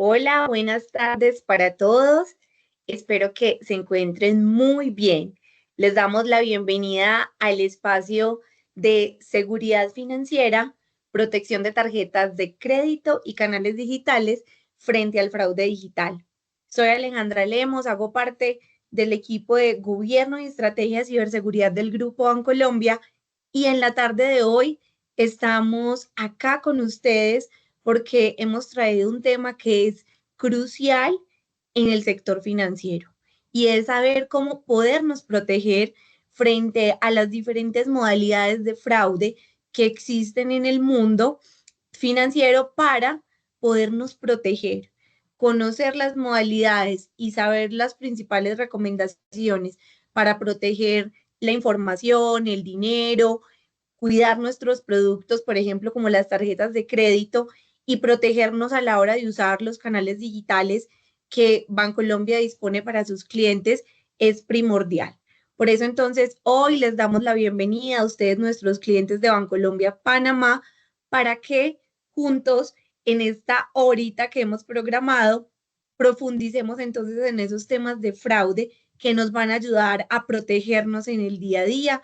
Hola, buenas tardes para todos. Espero que se encuentren muy bien. Les damos la bienvenida al espacio de seguridad financiera, protección de tarjetas de crédito y canales digitales frente al fraude digital. Soy Alejandra Lemos, hago parte del equipo de Gobierno y Estrategia de Ciberseguridad del Grupo Bancolombia y en la tarde de hoy estamos acá con ustedes porque hemos traído un tema que es crucial en el sector financiero y es saber cómo podernos proteger frente a las diferentes modalidades de fraude que existen en el mundo financiero para podernos proteger, conocer las modalidades y saber las principales recomendaciones para proteger la información, el dinero, cuidar nuestros productos, por ejemplo, como las tarjetas de crédito y protegernos a la hora de usar los canales digitales que Bancolombia dispone para sus clientes es primordial. Por eso entonces hoy les damos la bienvenida a ustedes, nuestros clientes de Bancolombia Panamá, para que juntos en esta horita que hemos programado profundicemos entonces en esos temas de fraude que nos van a ayudar a protegernos en el día a día,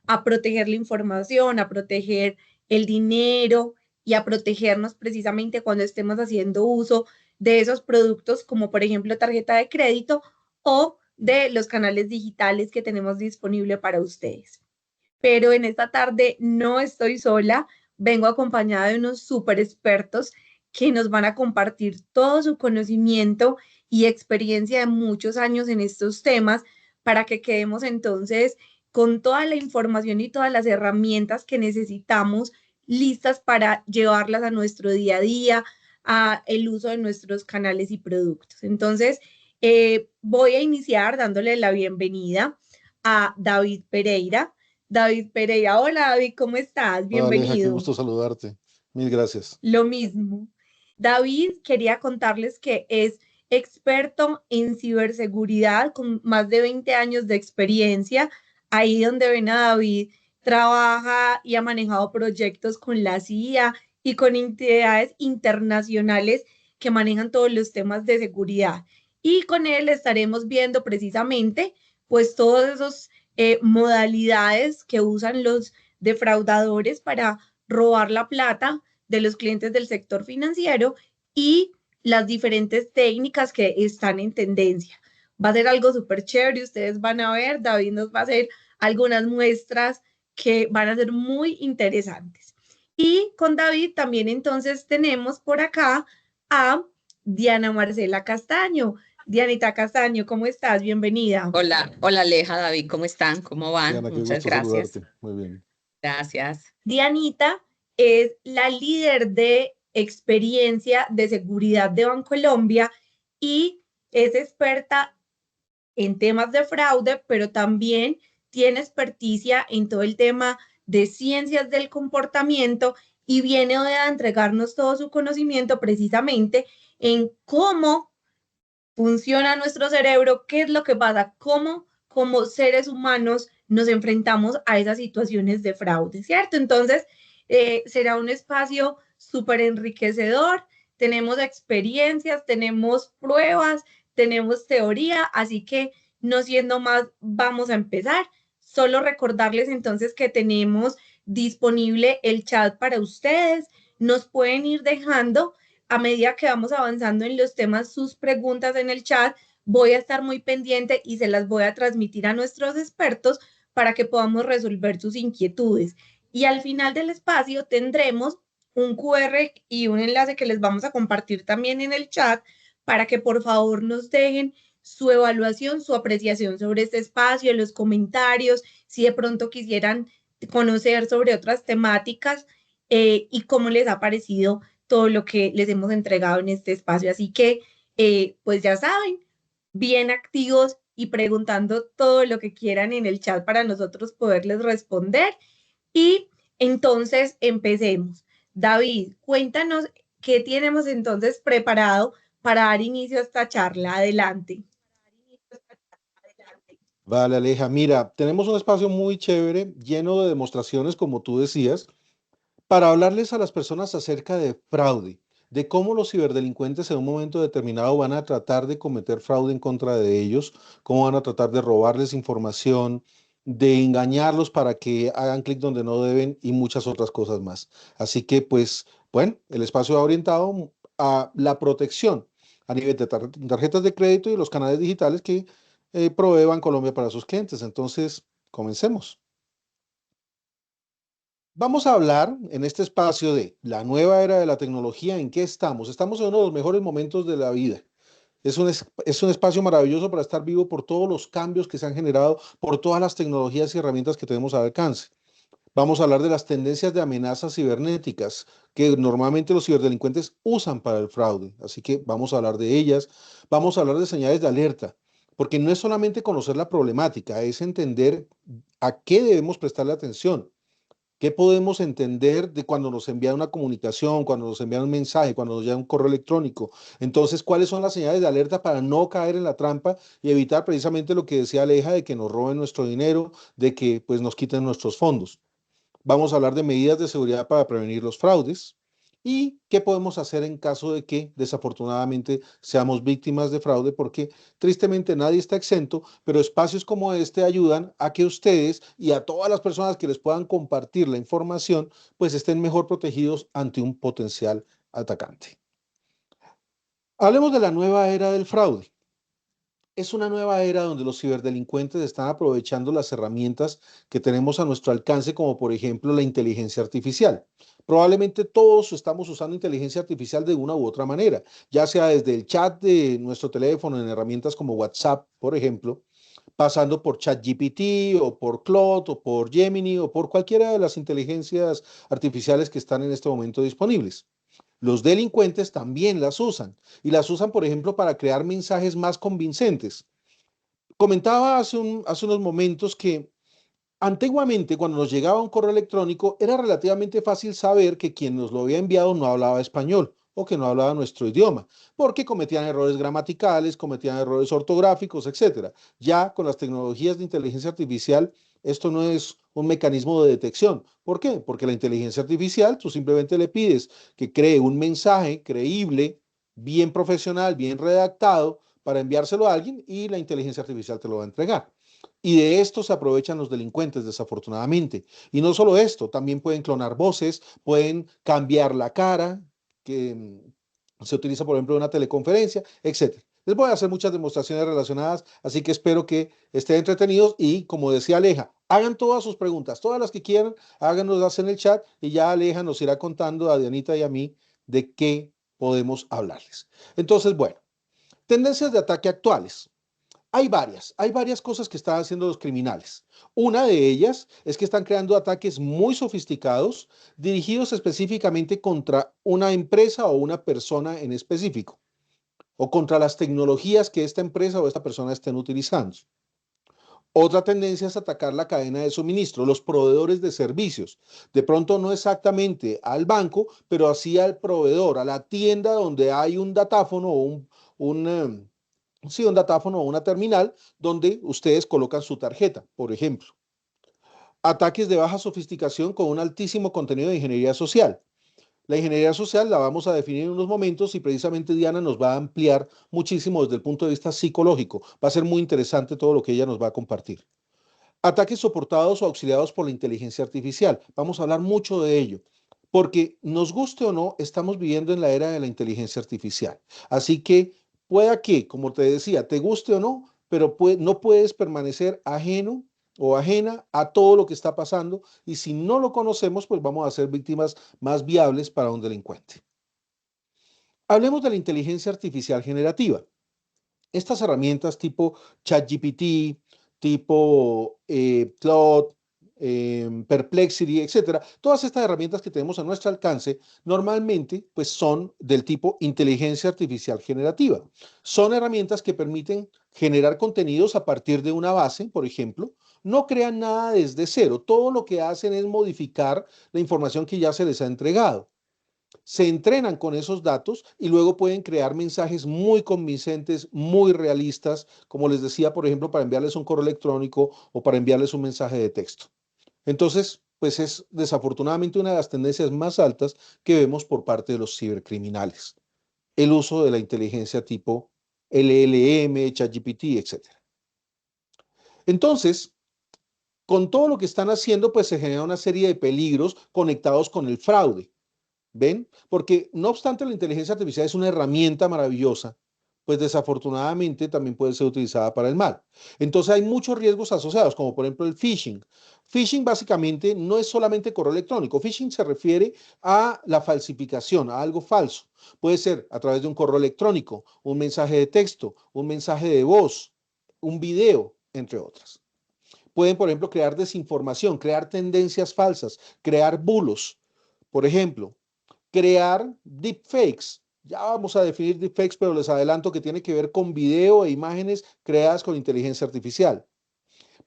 a proteger la información, a proteger el dinero y a protegernos precisamente cuando estemos haciendo uso de esos productos como por ejemplo tarjeta de crédito o de los canales digitales que tenemos disponible para ustedes. Pero en esta tarde no estoy sola, vengo acompañada de unos súper expertos que nos van a compartir todo su conocimiento y experiencia de muchos años en estos temas para que quedemos entonces con toda la información y todas las herramientas que necesitamos listas para llevarlas a nuestro día a día, a el uso de nuestros canales y productos. Entonces, voy a iniciar dándole la bienvenida a David Pereira. David Pereira, hola David, ¿cómo estás? Hola Aleja, qué Bienvenido. gusto saludarte. Mil gracias. Lo mismo. David, quería contarles que es experto en ciberseguridad con más de 20 años de experiencia. Ahí donde ven a David, trabaja y ha manejado proyectos con la CIA y con entidades internacionales que manejan todos los temas de seguridad. Y con él estaremos viendo precisamente pues todos esos modalidades que usan los defraudadores para robar la plata de los clientes del sector financiero y las diferentes técnicas que están en tendencia. Va a ser algo súper chévere, ustedes van a ver, David nos va a hacer algunas muestras que van a ser muy interesantes. Y con David también entonces tenemos por acá a Diana Marcela Castaño. Dianita Castaño, ¿cómo estás? Bienvenida. Hola, hola Aleja, David, ¿cómo están? ¿Cómo van? Diana, qué Muchas gusto gracias. saludarte. Muy bien. Gracias. Dianita es la líder de experiencia de seguridad de Bancolombia y es experta en temas de fraude, pero también tiene experticia en todo el tema de ciencias del comportamiento y viene hoy a entregarnos todo su conocimiento precisamente en cómo funciona nuestro cerebro, qué es lo que pasa, cómo como seres humanos nos enfrentamos a esas situaciones de fraude, ¿cierto? Entonces, será un espacio súper enriquecedor, tenemos experiencias, tenemos pruebas, tenemos teoría, así que no siendo más, vamos a empezar. Solo recordarles entonces que tenemos disponible el chat para ustedes, nos pueden ir dejando a medida que vamos avanzando en los temas, sus preguntas en el chat, voy a estar muy pendiente y se las voy a transmitir a nuestros expertos para que podamos resolver sus inquietudes. Y al final del espacio tendremos un QR y un enlace que les vamos a compartir también en el chat para que por favor nos dejen su evaluación, su apreciación sobre este espacio, en los comentarios, si de pronto quisieran conocer sobre otras temáticas y cómo les ha parecido todo lo que les hemos entregado en este espacio. Así que, pues ya saben, bien activos y preguntando todo lo que quieran en el chat para nosotros poderles responder. Y entonces empecemos. David, cuéntanos qué tenemos entonces preparado para dar inicio a esta charla. Adelante. Vale, Aleja. Mira, tenemos un espacio muy chévere, lleno de demostraciones, como tú decías, para hablarles a las personas acerca de fraude. de cómo los ciberdelincuentes en un momento determinado van a tratar de cometer fraude en contra de ellos, cómo van a tratar de robarles información, de engañarlos para que hagan clic donde no deben y muchas otras cosas más. Así que, pues, bueno, el espacio va orientado a la protección a nivel de tarjetas de crédito y los canales digitales que provee Bancolombia para sus clientes. Entonces, comencemos. Vamos a hablar en este espacio de la nueva era de la tecnología. ¿En qué estamos? Estamos en uno de los mejores momentos de la vida. Es un espacio maravilloso para estar vivo por todos los cambios que se han generado, por todas las tecnologías y herramientas que tenemos al alcance. Vamos a hablar de las tendencias de amenazas cibernéticas que normalmente los ciberdelincuentes usan para el fraude. Así que vamos a hablar de ellas. Vamos a hablar de señales de alerta, porque no es solamente conocer la problemática, es entender a qué debemos prestarle atención. ¿Qué podemos entender de cuando nos envían una comunicación, cuando nos envían un mensaje, cuando nos llega un correo electrónico? Entonces, ¿cuáles son las señales de alerta para no caer en la trampa y evitar precisamente lo que decía Aleja, de que nos roben nuestro dinero, de que pues nos quiten nuestros fondos? Vamos a hablar de medidas de seguridad para prevenir los fraudes y qué podemos hacer en caso de que desafortunadamente seamos víctimas de fraude, porque tristemente nadie está exento, pero espacios como este ayudan a que ustedes y a todas las personas que les puedan compartir la información, pues estén mejor protegidos ante un potencial atacante. Hablemos de la nueva era del fraude. Es una nueva era donde los ciberdelincuentes están aprovechando las herramientas que tenemos a nuestro alcance, como por ejemplo la inteligencia artificial. Probablemente todos estamos usando inteligencia artificial de una u otra manera, ya sea desde el chat de nuestro teléfono en herramientas como WhatsApp, por ejemplo, pasando por ChatGPT o por Claude o por Gemini o por cualquiera de las inteligencias artificiales que están en este momento disponibles. Los delincuentes también las usan y las usan, por ejemplo, para crear mensajes más convincentes. Comentaba hace unos momentos que antiguamente, cuando nos llegaba un correo electrónico, era relativamente fácil saber que quien nos lo había enviado no hablaba español o que no hablaba nuestro idioma, porque cometían errores gramaticales, cometían errores ortográficos, etcétera. Ya con las tecnologías de inteligencia artificial, esto no es un mecanismo de detección. ¿Por qué? Porque la inteligencia artificial, tú simplemente le pides que cree un mensaje creíble, bien profesional, bien redactado, para enviárselo a alguien y la inteligencia artificial te lo va a entregar. Y de esto se aprovechan los delincuentes, desafortunadamente. Y no solo esto, también pueden clonar voces, pueden cambiar la cara, que se utiliza, por ejemplo, en una teleconferencia, etcétera. Les voy a hacer muchas demostraciones relacionadas, así que espero que estén entretenidos y, como decía Aleja, hagan todas sus preguntas, todas las que quieran, háganoslas en el chat y ya Aleja nos irá contando a Dianita y a mí de qué podemos hablarles. Entonces, bueno, tendencias de ataque actuales. Hay varias cosas que están haciendo los criminales. Una de ellas es que están creando ataques muy sofisticados dirigidos específicamente contra una empresa o una persona en específico, o contra las tecnologías que esta empresa o esta persona estén utilizando. Otra tendencia es atacar la cadena de suministro, los proveedores de servicios. De pronto no exactamente al banco, pero así al proveedor, a la tienda donde hay un datáfono o un datáfono o una terminal donde ustedes colocan su tarjeta, por ejemplo. Ataques de baja sofisticación con un altísimo contenido de ingeniería social. La ingeniería social la vamos a definir en unos momentos y precisamente Diana nos va a ampliar muchísimo desde el punto de vista psicológico. Va a ser muy interesante todo lo que ella nos va a compartir. Ataques soportados o auxiliados por la inteligencia artificial. Vamos a hablar mucho de ello, porque nos guste o no, estamos viviendo en la era de la inteligencia artificial. Así que pueda que, como te decía, te guste o no, pero no puedes permanecer ajeno o ajena a todo lo que está pasando y si no lo conocemos, pues vamos a ser víctimas más viables para un delincuente. Hablemos de la inteligencia artificial generativa. Estas herramientas tipo ChatGPT, tipo Claude, Perplexity, etcétera, todas estas herramientas que tenemos a nuestro alcance normalmente pues son del tipo inteligencia artificial generativa. Son herramientas que permiten generar contenidos a partir de una base, por ejemplo, no crean nada desde cero, todo lo que hacen es modificar la información que ya se les ha entregado. Se entrenan con esos datos y luego pueden crear mensajes muy convincentes, muy realistas, como les decía, por ejemplo, para enviarles un correo electrónico o para enviarles un mensaje de texto. Entonces, pues es desafortunadamente una de las tendencias más altas que vemos por parte de los cibercriminales. El uso de la inteligencia tipo LLM, ChatGPT, etc. Entonces, con todo lo que están haciendo, pues se genera una serie de peligros conectados con el fraude. ¿Ven? Porque no obstante la inteligencia artificial es una herramienta maravillosa, pues desafortunadamente también puede ser utilizada para el mal. Entonces hay muchos riesgos asociados, como por ejemplo el phishing. Phishing básicamente no es solamente correo electrónico. Phishing se refiere a la falsificación, a algo falso. Puede ser a través de un correo electrónico, un mensaje de texto, un mensaje de voz, un video, entre otras. Pueden, por ejemplo, crear desinformación, crear tendencias falsas, crear bulos. Por ejemplo, crear deepfakes. Ya vamos a definir deepfakes, pero les adelanto que tiene que ver con video e imágenes creadas con inteligencia artificial.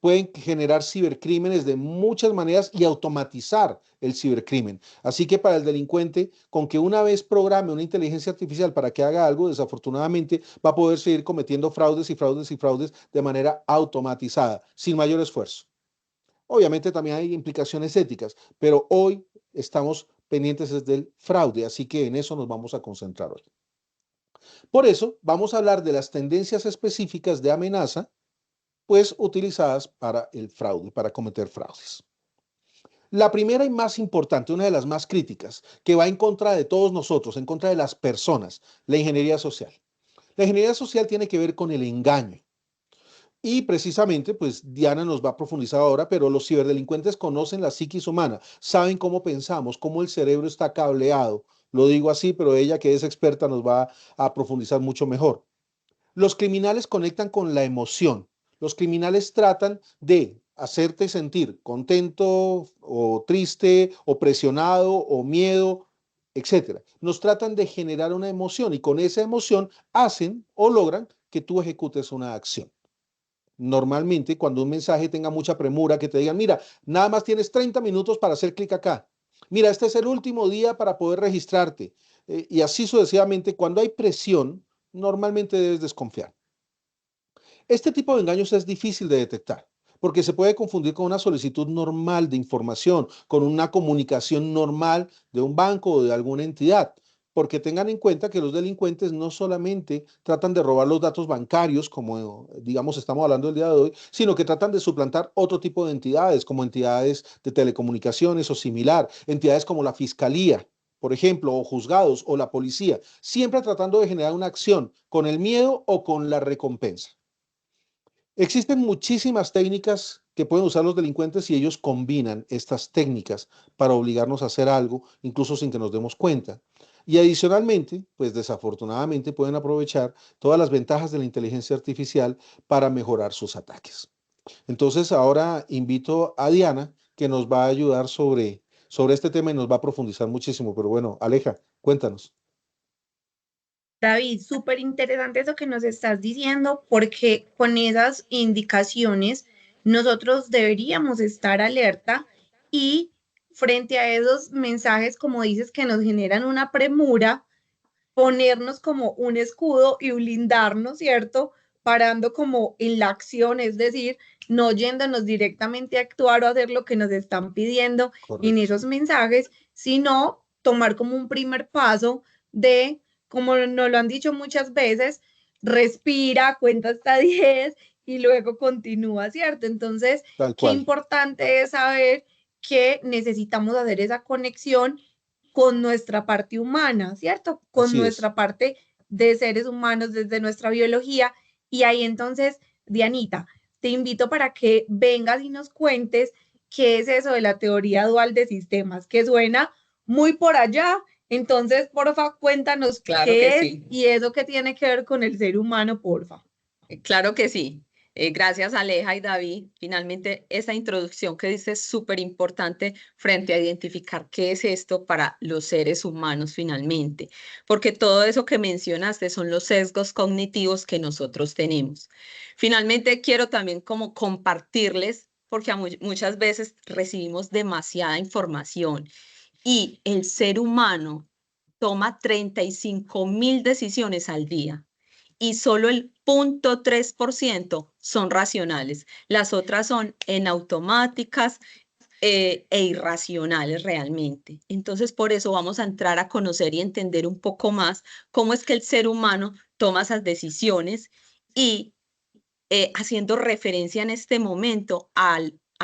Pueden generar cibercrímenes de muchas maneras y automatizar el cibercrimen. Así que para el delincuente, con que una vez programe una inteligencia artificial para que haga algo, desafortunadamente va a poder seguir cometiendo fraudes y fraudes y fraudes de manera automatizada, sin mayor esfuerzo. Obviamente también hay implicaciones éticas, pero hoy estamos pendientes del fraude, así que en eso nos vamos a concentrar hoy. Por eso vamos a hablar de las tendencias específicas de amenaza, pues utilizadas para el fraude, para cometer fraudes. La primera y más importante, una de las más críticas, que va en contra de todos nosotros, en contra de las personas, la ingeniería social. La ingeniería social tiene que ver con el engaño. Y precisamente, pues Diana nos va a profundizar ahora, pero los ciberdelincuentes conocen la psiquis humana, saben cómo pensamos, cómo el cerebro está cableado. Lo digo así, pero ella que es experta nos va a profundizar mucho mejor. Los criminales conectan con la emoción. Los criminales tratan de hacerte sentir contento o triste o presionado o miedo, etcétera. Nos tratan de generar una emoción y con esa emoción hacen o logran que tú ejecutes una acción. Normalmente, cuando un mensaje tenga mucha premura, que te digan, mira, nada más tienes 30 minutos para hacer clic acá. Mira, este es el último día para poder registrarte. Y así sucesivamente, cuando hay presión, normalmente debes desconfiar. Este tipo de engaños es difícil de detectar porque se puede confundir con una solicitud normal de información, con una comunicación normal de un banco o de alguna entidad. Porque tengan en cuenta que los delincuentes no solamente tratan de robar los datos bancarios, como digamos estamos hablando el día de hoy, sino que tratan de suplantar otro tipo de entidades, como entidades de telecomunicaciones o similar, entidades como la fiscalía, por ejemplo, o juzgados o la policía, siempre tratando de generar una acción con el miedo o con la recompensa. Existen muchísimas técnicas que pueden usar los delincuentes y ellos combinan estas técnicas para obligarnos a hacer algo, incluso sin que nos demos cuenta. Y adicionalmente, pues desafortunadamente pueden aprovechar todas las ventajas de la inteligencia artificial para mejorar sus ataques. Entonces ahora invito a Diana que nos va a ayudar sobre este tema y nos va a profundizar muchísimo. Pero bueno, Aleja, cuéntanos. David, súper interesante eso que nos estás diciendo, porque con esas indicaciones nosotros deberíamos estar alerta y frente a esos mensajes, como dices, que nos generan una premura, ponernos como un escudo y blindarnos, ¿cierto? Parando como en la acción, es decir, no yéndonos directamente a actuar o hacer lo que nos están pidiendo en Correcto. esos mensajes, sino tomar como un primer paso de, como nos lo han dicho muchas veces, respira, cuenta hasta 10 y luego continúa, ¿cierto? Entonces, Tal qué cual. importante es saber que necesitamos hacer esa conexión con nuestra parte humana, ¿cierto? Con Así es. nuestra parte de seres humanos desde nuestra biología. Y ahí entonces, Dianita, te invito para que vengas y nos cuentes qué es eso de la teoría dual de sistemas, que suena muy por allá. Entonces, porfa, cuéntanos Claro que qué es sí. y eso que tiene que ver con el ser humano, porfa. Claro que sí. Gracias Aleja y David. Finalmente, esa introducción que dice es súper importante frente a identificar qué es esto para los seres humanos finalmente, porque todo eso que mencionaste son los sesgos cognitivos que nosotros tenemos. Finalmente, quiero también como compartirles, porque muchas veces recibimos demasiada información y el ser humano toma 35.000 decisiones al día y solo el 0.3% son racionales. Las otras son en automáticas e irracionales realmente. Entonces, por eso vamos a entrar a conocer y entender un poco más cómo es que el ser humano toma esas decisiones y haciendo referencia en este momento a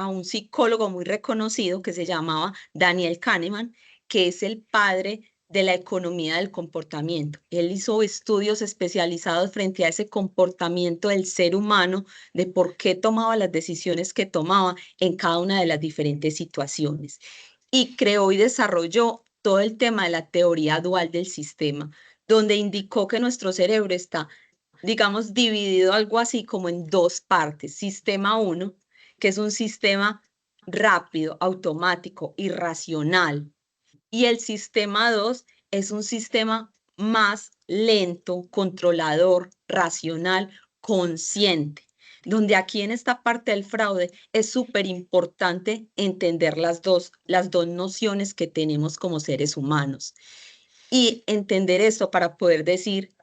un psicólogo muy reconocido que se llamaba Daniel Kahneman, que es el padre de la economía del comportamiento. Él hizo estudios especializados frente a ese comportamiento del ser humano, de por qué tomaba las decisiones que tomaba en cada una de las diferentes situaciones. Y creó y desarrolló todo el tema de la teoría dual del sistema, donde indicó que nuestro cerebro está, digamos, dividido algo así como en dos partes. Sistema 1, que es un sistema rápido, automático y racional, y el sistema 2 es un sistema más lento, controlador, racional, consciente, donde aquí en esta parte del fraude es súper importante entender las dos nociones que tenemos como seres humanos y entender esto para poder decir,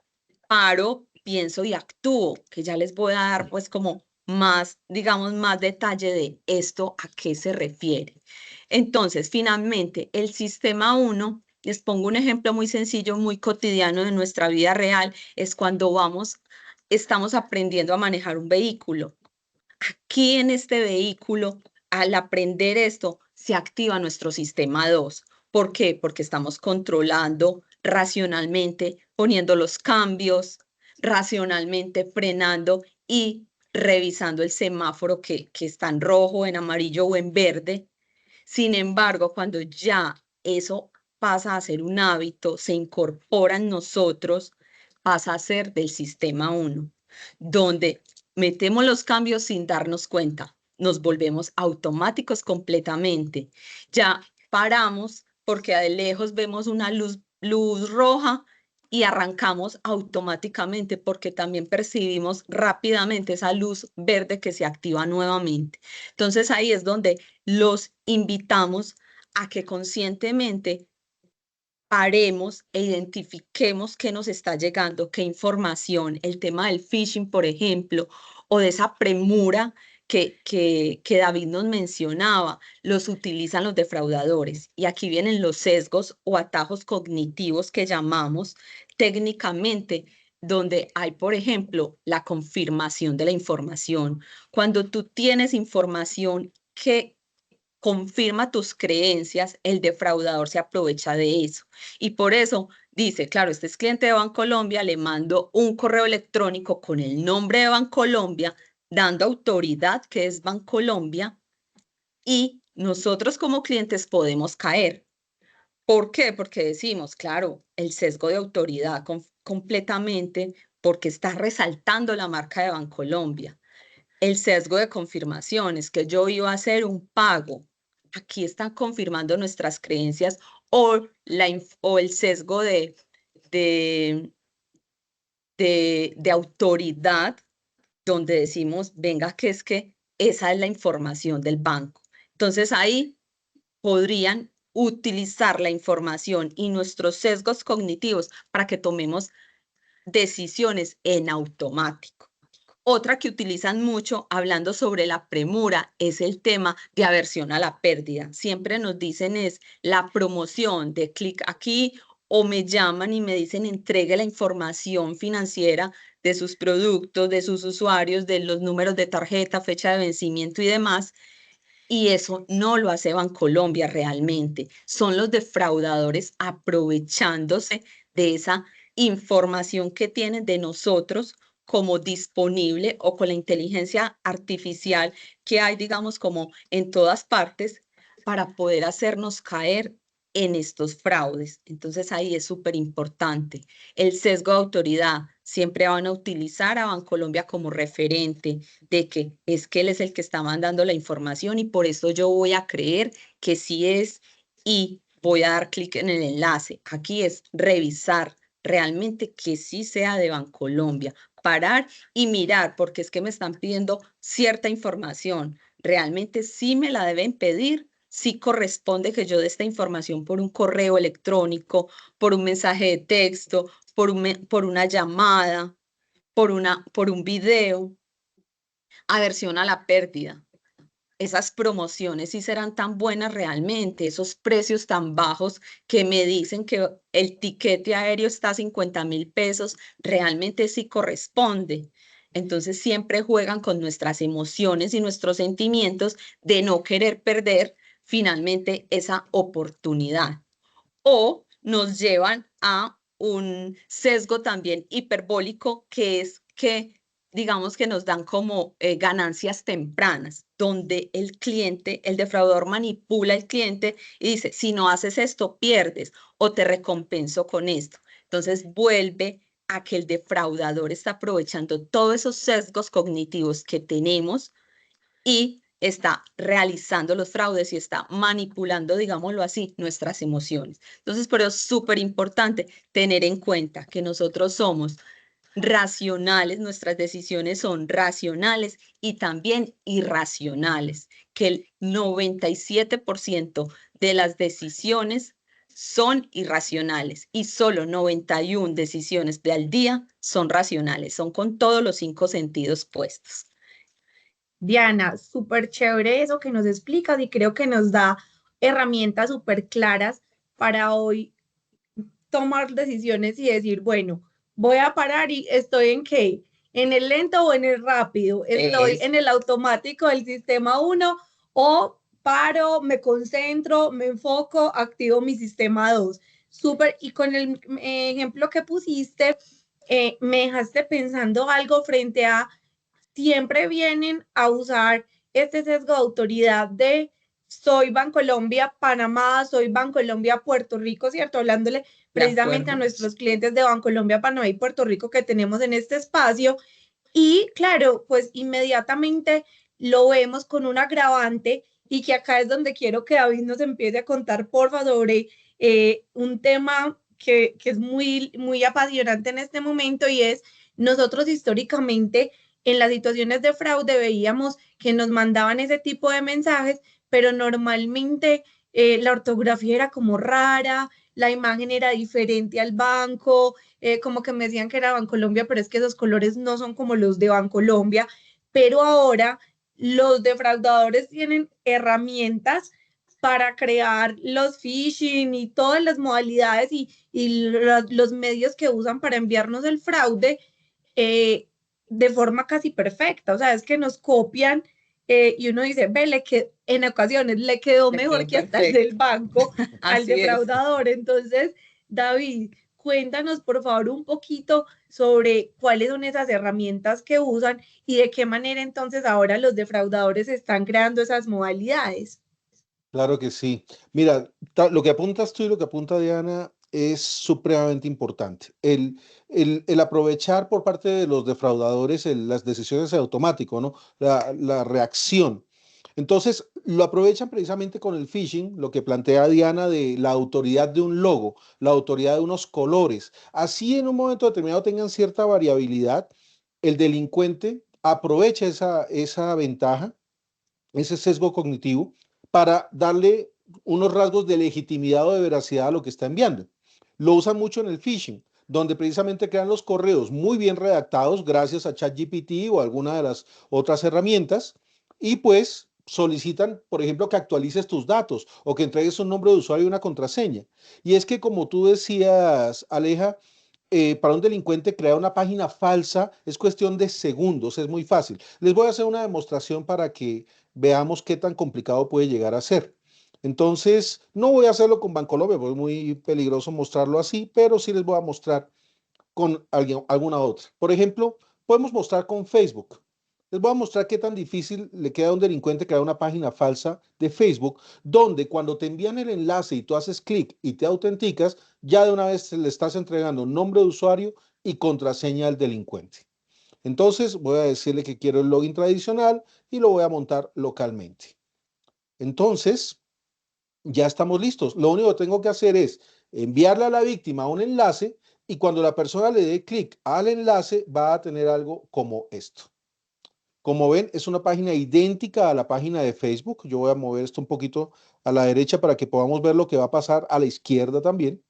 paro, pienso y actúo, que ya les voy a dar pues como más, digamos, más detalle de esto a qué se refiere. Entonces, finalmente, el sistema 1, les pongo un ejemplo muy sencillo, muy cotidiano de nuestra vida real, es cuando estamos aprendiendo a manejar un vehículo. Aquí en este vehículo, al aprender esto, se activa nuestro sistema 2. ¿Por qué? Porque estamos controlando racionalmente, poniendo los cambios, racionalmente frenando y revisando el semáforo que está en rojo, en amarillo o en verde. Sin embargo, cuando ya eso pasa a ser un hábito, se incorpora en nosotros, pasa a ser del sistema 1, donde metemos los cambios sin darnos cuenta, nos volvemos automáticos completamente. Ya paramos porque de lejos vemos una luz roja y arrancamos automáticamente porque también percibimos rápidamente esa luz verde que se activa nuevamente. Entonces ahí es donde los invitamos a que conscientemente paremos e identifiquemos qué nos está llegando, qué información, el tema del phishing, por ejemplo, o de esa premura que David nos mencionaba, los utilizan los defraudadores. Y aquí vienen los sesgos o atajos cognitivos que llamamos técnicamente, donde hay, por ejemplo, la confirmación de la información. Cuando tú tienes información que confirma tus creencias, el defraudador se aprovecha de eso. Y por eso dice, claro, este es cliente de Bancolombia, le mando un correo electrónico con el nombre de Bancolombia, dando autoridad que es Bancolombia, y nosotros como clientes podemos caer. ¿Por qué? Porque decimos, claro, el sesgo de autoridad completamente, porque está resaltando la marca de Bancolombia. El sesgo de confirmación es que yo iba a hacer un pago. Aquí están confirmando nuestras creencias o el sesgo de, de autoridad, donde decimos, venga, que es que esa es la información del banco. Entonces ahí podrían utilizar la información y nuestros sesgos cognitivos para que tomemos decisiones en automático. Otra que utilizan mucho hablando sobre la premura es el tema de aversión a la pérdida. Siempre nos dicen es la promoción de clic aquí o me llaman y me dicen entregue la información financiera de sus productos, de sus usuarios, de los números de tarjeta, fecha de vencimiento y demás. Y eso no lo hace Bancolombia realmente. Son los defraudadores aprovechándose de esa información que tienen de nosotros como disponible o con la inteligencia artificial que hay, digamos, como en todas partes para poder hacernos caer en estos fraudes. Entonces ahí es súper importante. El sesgo de autoridad. Siempre van a utilizar a Bancolombia como referente de que es que él es el que está mandando la información y por eso yo voy a creer que sí es y voy a dar clic en el enlace. Aquí es revisar realmente que sí sea de Bancolombia, parar y mirar, porque es que me están pidiendo cierta información. Realmente sí me la deben pedir, sí corresponde que yo dé esta información por un correo electrónico, por un mensaje de texto, por una llamada, por un video. Aversión a la pérdida. esas promociones sí serán tan buenas realmente, esos precios tan bajos que me dicen que el tiquete aéreo está a 50.000 pesos, realmente sí corresponde. Entonces siempre juegan con nuestras emociones y nuestros sentimientos de no querer perder finalmente esa oportunidad. O nos llevan a un sesgo también hiperbólico, que es que digamos que nos dan como ganancias tempranas, donde el cliente, el defraudador manipula al cliente y dice, si no haces esto, pierdes o te recompenso con esto. Entonces vuelve a que el defraudador está aprovechando todos esos sesgos cognitivos que tenemos y está realizando los fraudes y está manipulando, digámoslo así, nuestras emociones. Entonces, por eso es súper importante tener en cuenta que nosotros somos racionales, nuestras decisiones son racionales y también irracionales, que el 97% de las decisiones son irracionales y solo 91 decisiones al día son racionales, son con todos los 5 sentidos puestos. Diana, súper chévere eso que nos explicas y creo que nos da herramientas súper claras para hoy tomar decisiones y decir, bueno, voy a parar y estoy en qué, en el lento o en el rápido, estoy en el automático del sistema 1 o paro, me concentro, me enfoco, activo mi sistema 2. Súper, y con el ejemplo que pusiste, me dejaste pensando algo frente a siempre vienen a usar este sesgo de autoridad de soy Bancolombia Panamá, soy Bancolombia Puerto Rico, ¿cierto? Hablándole precisamente a nuestros clientes de Bancolombia Panamá y Puerto Rico que tenemos en este espacio. Y claro, pues inmediatamente lo vemos con un agravante y que acá es donde quiero que David nos empiece a contar, porfa, sobre un tema que es muy, muy apasionante en este momento y es nosotros históricamente en las situaciones de fraude veíamos que nos mandaban ese tipo de mensajes, pero normalmente la ortografía era como rara, la imagen era diferente al banco, como que me decían que era Bancolombia, pero es que esos colores no son como los de Bancolombia, pero ahora los defraudadores tienen herramientas para crear los phishing y todas las modalidades y los medios que usan para enviarnos el fraude de forma casi perfecta. O sea, es que nos copian y uno dice, ve, que en ocasiones le quedó mejor que hasta el del banco al defraudador. Entonces, David, cuéntanos por favor un poquito sobre cuáles son esas herramientas que usan y de qué manera entonces ahora los defraudadores están creando esas modalidades. Claro que sí. Mira, lo que apuntas tú y lo que apunta Diana es supremamente importante. El aprovechar por parte de los defraudadores las decisiones automático, ¿no? La reacción. Entonces, lo aprovechan precisamente con el phishing, lo que plantea Diana de la autoridad de un logo, la autoridad de unos colores. Así en un momento determinado tengan cierta variabilidad, el delincuente aprovecha esa ventaja, ese sesgo cognitivo, para darle unos rasgos de legitimidad o de veracidad a lo que está enviando. Lo usan mucho en el phishing, donde precisamente crean los correos muy bien redactados gracias a ChatGPT o alguna de las otras herramientas y pues solicitan, por ejemplo, que actualices tus datos o que entregues un nombre de usuario y una contraseña. Y es que como tú decías, Aleja, para un delincuente crear una página falsa es cuestión de segundos, es muy fácil. Les voy a hacer una demostración para que veamos qué tan complicado puede llegar a ser. Entonces, no voy a hacerlo con Bancolombia, porque es muy peligroso mostrarlo así, pero sí les voy a mostrar con alguna otra. Por ejemplo, podemos mostrar con Facebook. Les voy a mostrar qué tan difícil le queda a un delincuente crear una página falsa de Facebook, donde cuando te envían el enlace y tú haces clic y te autenticas, ya de una vez le estás entregando nombre de usuario y contraseña al delincuente. Entonces voy a decirle que quiero el login tradicional y lo voy a montar localmente. Entonces, ya estamos listos. Lo único que tengo que hacer es enviarle a la víctima un enlace y cuando la persona le dé clic al enlace va a tener algo como esto. Como ven, es una página idéntica a la página de Facebook. Yo voy a mover esto un poquito a la derecha para que podamos ver lo que va a pasar a la izquierda también.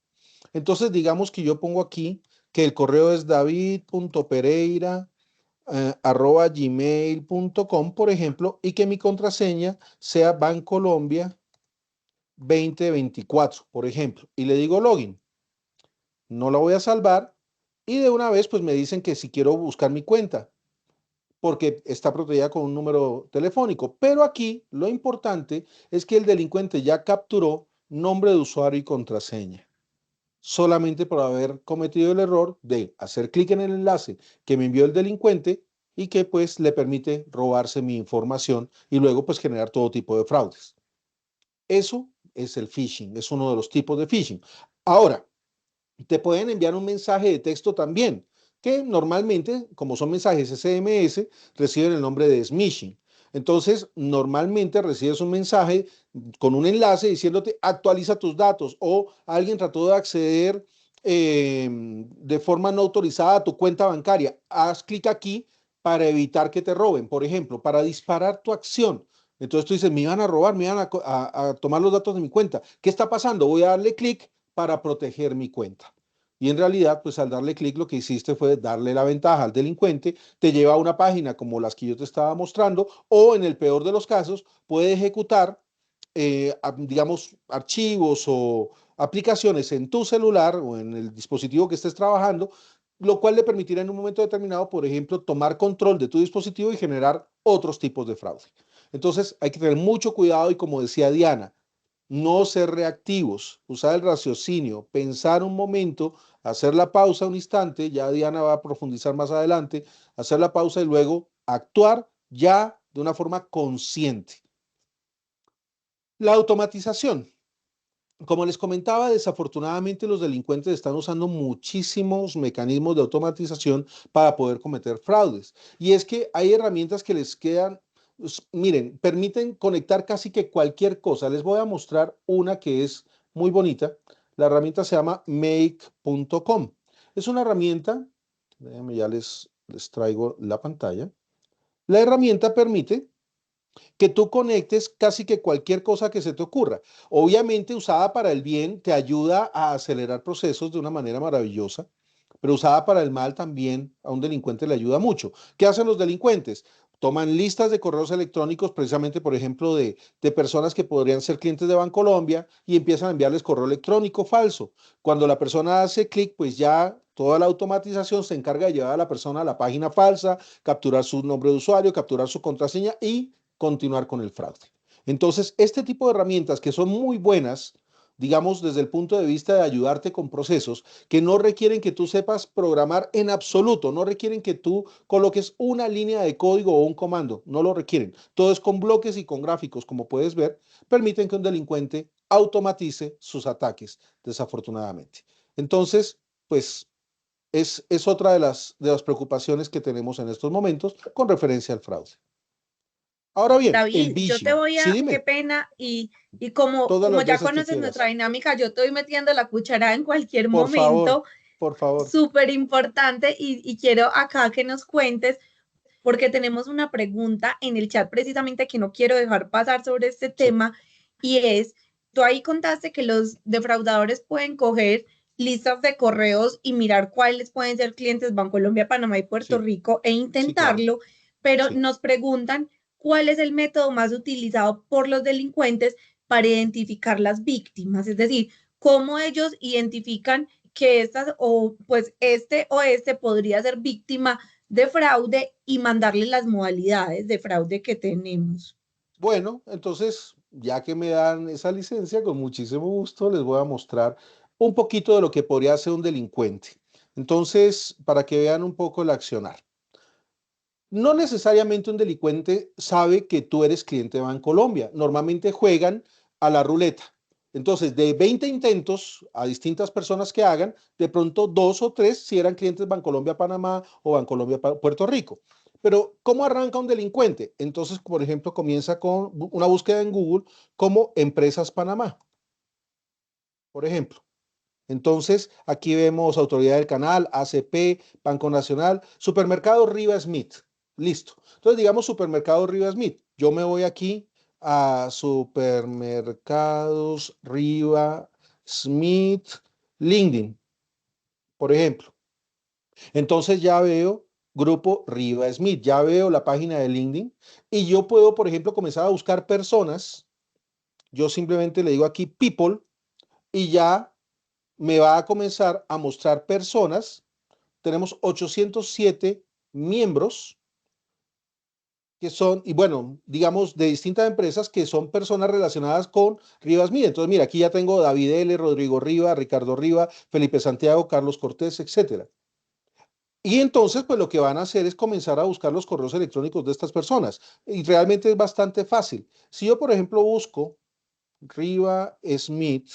Entonces, digamos que yo pongo aquí que el correo es david.pereira arroba gmail.com, por ejemplo, y que mi contraseña sea Bancolombia 2024, por ejemplo, y le digo login. No la voy a salvar y de una vez pues me dicen que si quiero buscar mi cuenta porque está protegida con un número telefónico. Pero aquí lo importante es que el delincuente ya capturó nombre de usuario y contraseña, solamente por haber cometido el error de hacer clic en el enlace que me envió el delincuente y que pues le permite robarse mi información y luego pues generar todo tipo de fraudes. Eso es el phishing, es uno de los tipos de phishing. Ahora, te pueden enviar un mensaje de texto también, que normalmente, como son mensajes SMS, reciben el nombre de smishing. Entonces, normalmente recibes un mensaje con un enlace diciéndote actualiza tus datos o alguien trató de acceder de forma no autorizada a tu cuenta bancaria. Haz clic aquí para evitar que te roben, por ejemplo, para disparar tu acción. Entonces tú dices, me iban a robar, me iban a tomar los datos de mi cuenta. ¿Qué está pasando? Voy a darle clic para proteger mi cuenta. Y en realidad, pues al darle clic lo que hiciste fue darle la ventaja al delincuente, te lleva a una página como las que yo te estaba mostrando, o en el peor de los casos, puede ejecutar, digamos, archivos o aplicaciones en tu celular o en el dispositivo que estés trabajando, lo cual le permitirá en un momento determinado, por ejemplo, tomar control de tu dispositivo y generar otros tipos de fraude. Entonces, hay que tener mucho cuidado y como decía Diana, no ser reactivos, usar el raciocinio, pensar un momento, hacer la pausa un instante, ya Diana va a profundizar más adelante, hacer la pausa y luego actuar ya de una forma consciente. La automatización. Como les comentaba, desafortunadamente los delincuentes están usando muchísimos mecanismos de automatización para poder cometer fraudes. Y es que hay herramientas que les quedan, pues, miren, permiten conectar casi que cualquier cosa. Les voy a mostrar una que es muy bonita. La herramienta se llama make.com. Es una herramienta, déjenme ya les traigo la pantalla. La herramienta permite que tú conectes casi que cualquier cosa que se te ocurra. Obviamente usada para el bien te ayuda a acelerar procesos de una manera maravillosa, pero usada para el mal también a un delincuente le ayuda mucho. ¿Qué hacen los delincuentes? Toman listas de correos electrónicos, precisamente, por ejemplo, de personas que podrían ser clientes de Bancolombia y empiezan a enviarles correo electrónico falso. Cuando la persona hace clic, pues ya toda la automatización se encarga de llevar a la persona a la página falsa, capturar su nombre de usuario, capturar su contraseña y continuar con el fraude. Entonces, este tipo de herramientas que son muy buenas, digamos, desde el punto de vista de ayudarte con procesos que no requieren que tú sepas programar en absoluto, no requieren que tú coloques una línea de código o un comando, no lo requieren. Todo es con bloques y con gráficos, como puedes ver, permiten que un delincuente automatice sus ataques, desafortunadamente. Entonces, pues es otra de las preocupaciones que tenemos en estos momentos con referencia al fraude. Ahora bien, el David, yo te phishing. voy Sí, a, qué dime, pena, y como, todas como las ya veces que conoces nuestra quieras. dinámica, yo estoy metiendo la cuchara en cualquier Por favor, momento, por favor. súper importante, y quiero acá que nos cuentes, porque tenemos una pregunta en el chat precisamente que no quiero dejar pasar sobre este Sí, tema, y es, tú ahí contaste que los defraudadores pueden coger listas de correos y mirar cuáles pueden ser clientes Bancolombia, Panamá y Puerto sí, Rico e sí, claro. intentarlo, pero Sí. nos preguntan cuál es el método más utilizado por los delincuentes para identificar las víctimas, es decir, cómo ellos identifican que estas o pues este o este podría ser víctima de fraude y mandarle las modalidades de fraude que tenemos. Bueno, entonces, ya que me dan esa licencia, con muchísimo gusto les voy a mostrar un poquito de lo que podría hacer un delincuente. Entonces, para que vean un poco el accionar. No necesariamente un delincuente sabe que tú eres cliente de Bancolombia. Normalmente juegan a la ruleta. Entonces, de 20 intentos a distintas personas que hagan, de pronto 2 o 3 si eran clientes Bancolombia Panamá o Bancolombia Puerto Rico. Pero, ¿cómo arranca un delincuente? Entonces, por ejemplo, comienza con una búsqueda en Google como Empresas Panamá, por ejemplo. Entonces, aquí vemos Autoridad del Canal, ACP, Banco Nacional, Supermercado Riva Smith. Listo. Entonces, digamos Supermercado Riva Smith. Yo me voy aquí a Supermercados Riva Smith, LinkedIn, por ejemplo. Entonces ya veo Grupo Riva Smith. Ya veo la página de LinkedIn y yo puedo, por ejemplo, comenzar a buscar personas. Yo simplemente le digo aquí people y ya me va a comenzar a mostrar personas. Tenemos 807 miembros que son, y bueno, digamos, de distintas empresas que son personas relacionadas con Rivas Smith. Entonces, mira, aquí ya tengo David L., Rodrigo Riva, Ricardo Riva, Felipe Santiago, Carlos Cortés, etcétera. Y entonces, pues lo que van a hacer es comenzar a buscar los correos electrónicos de estas personas. Y realmente es bastante fácil. Si yo, por ejemplo, busco Riva Smith,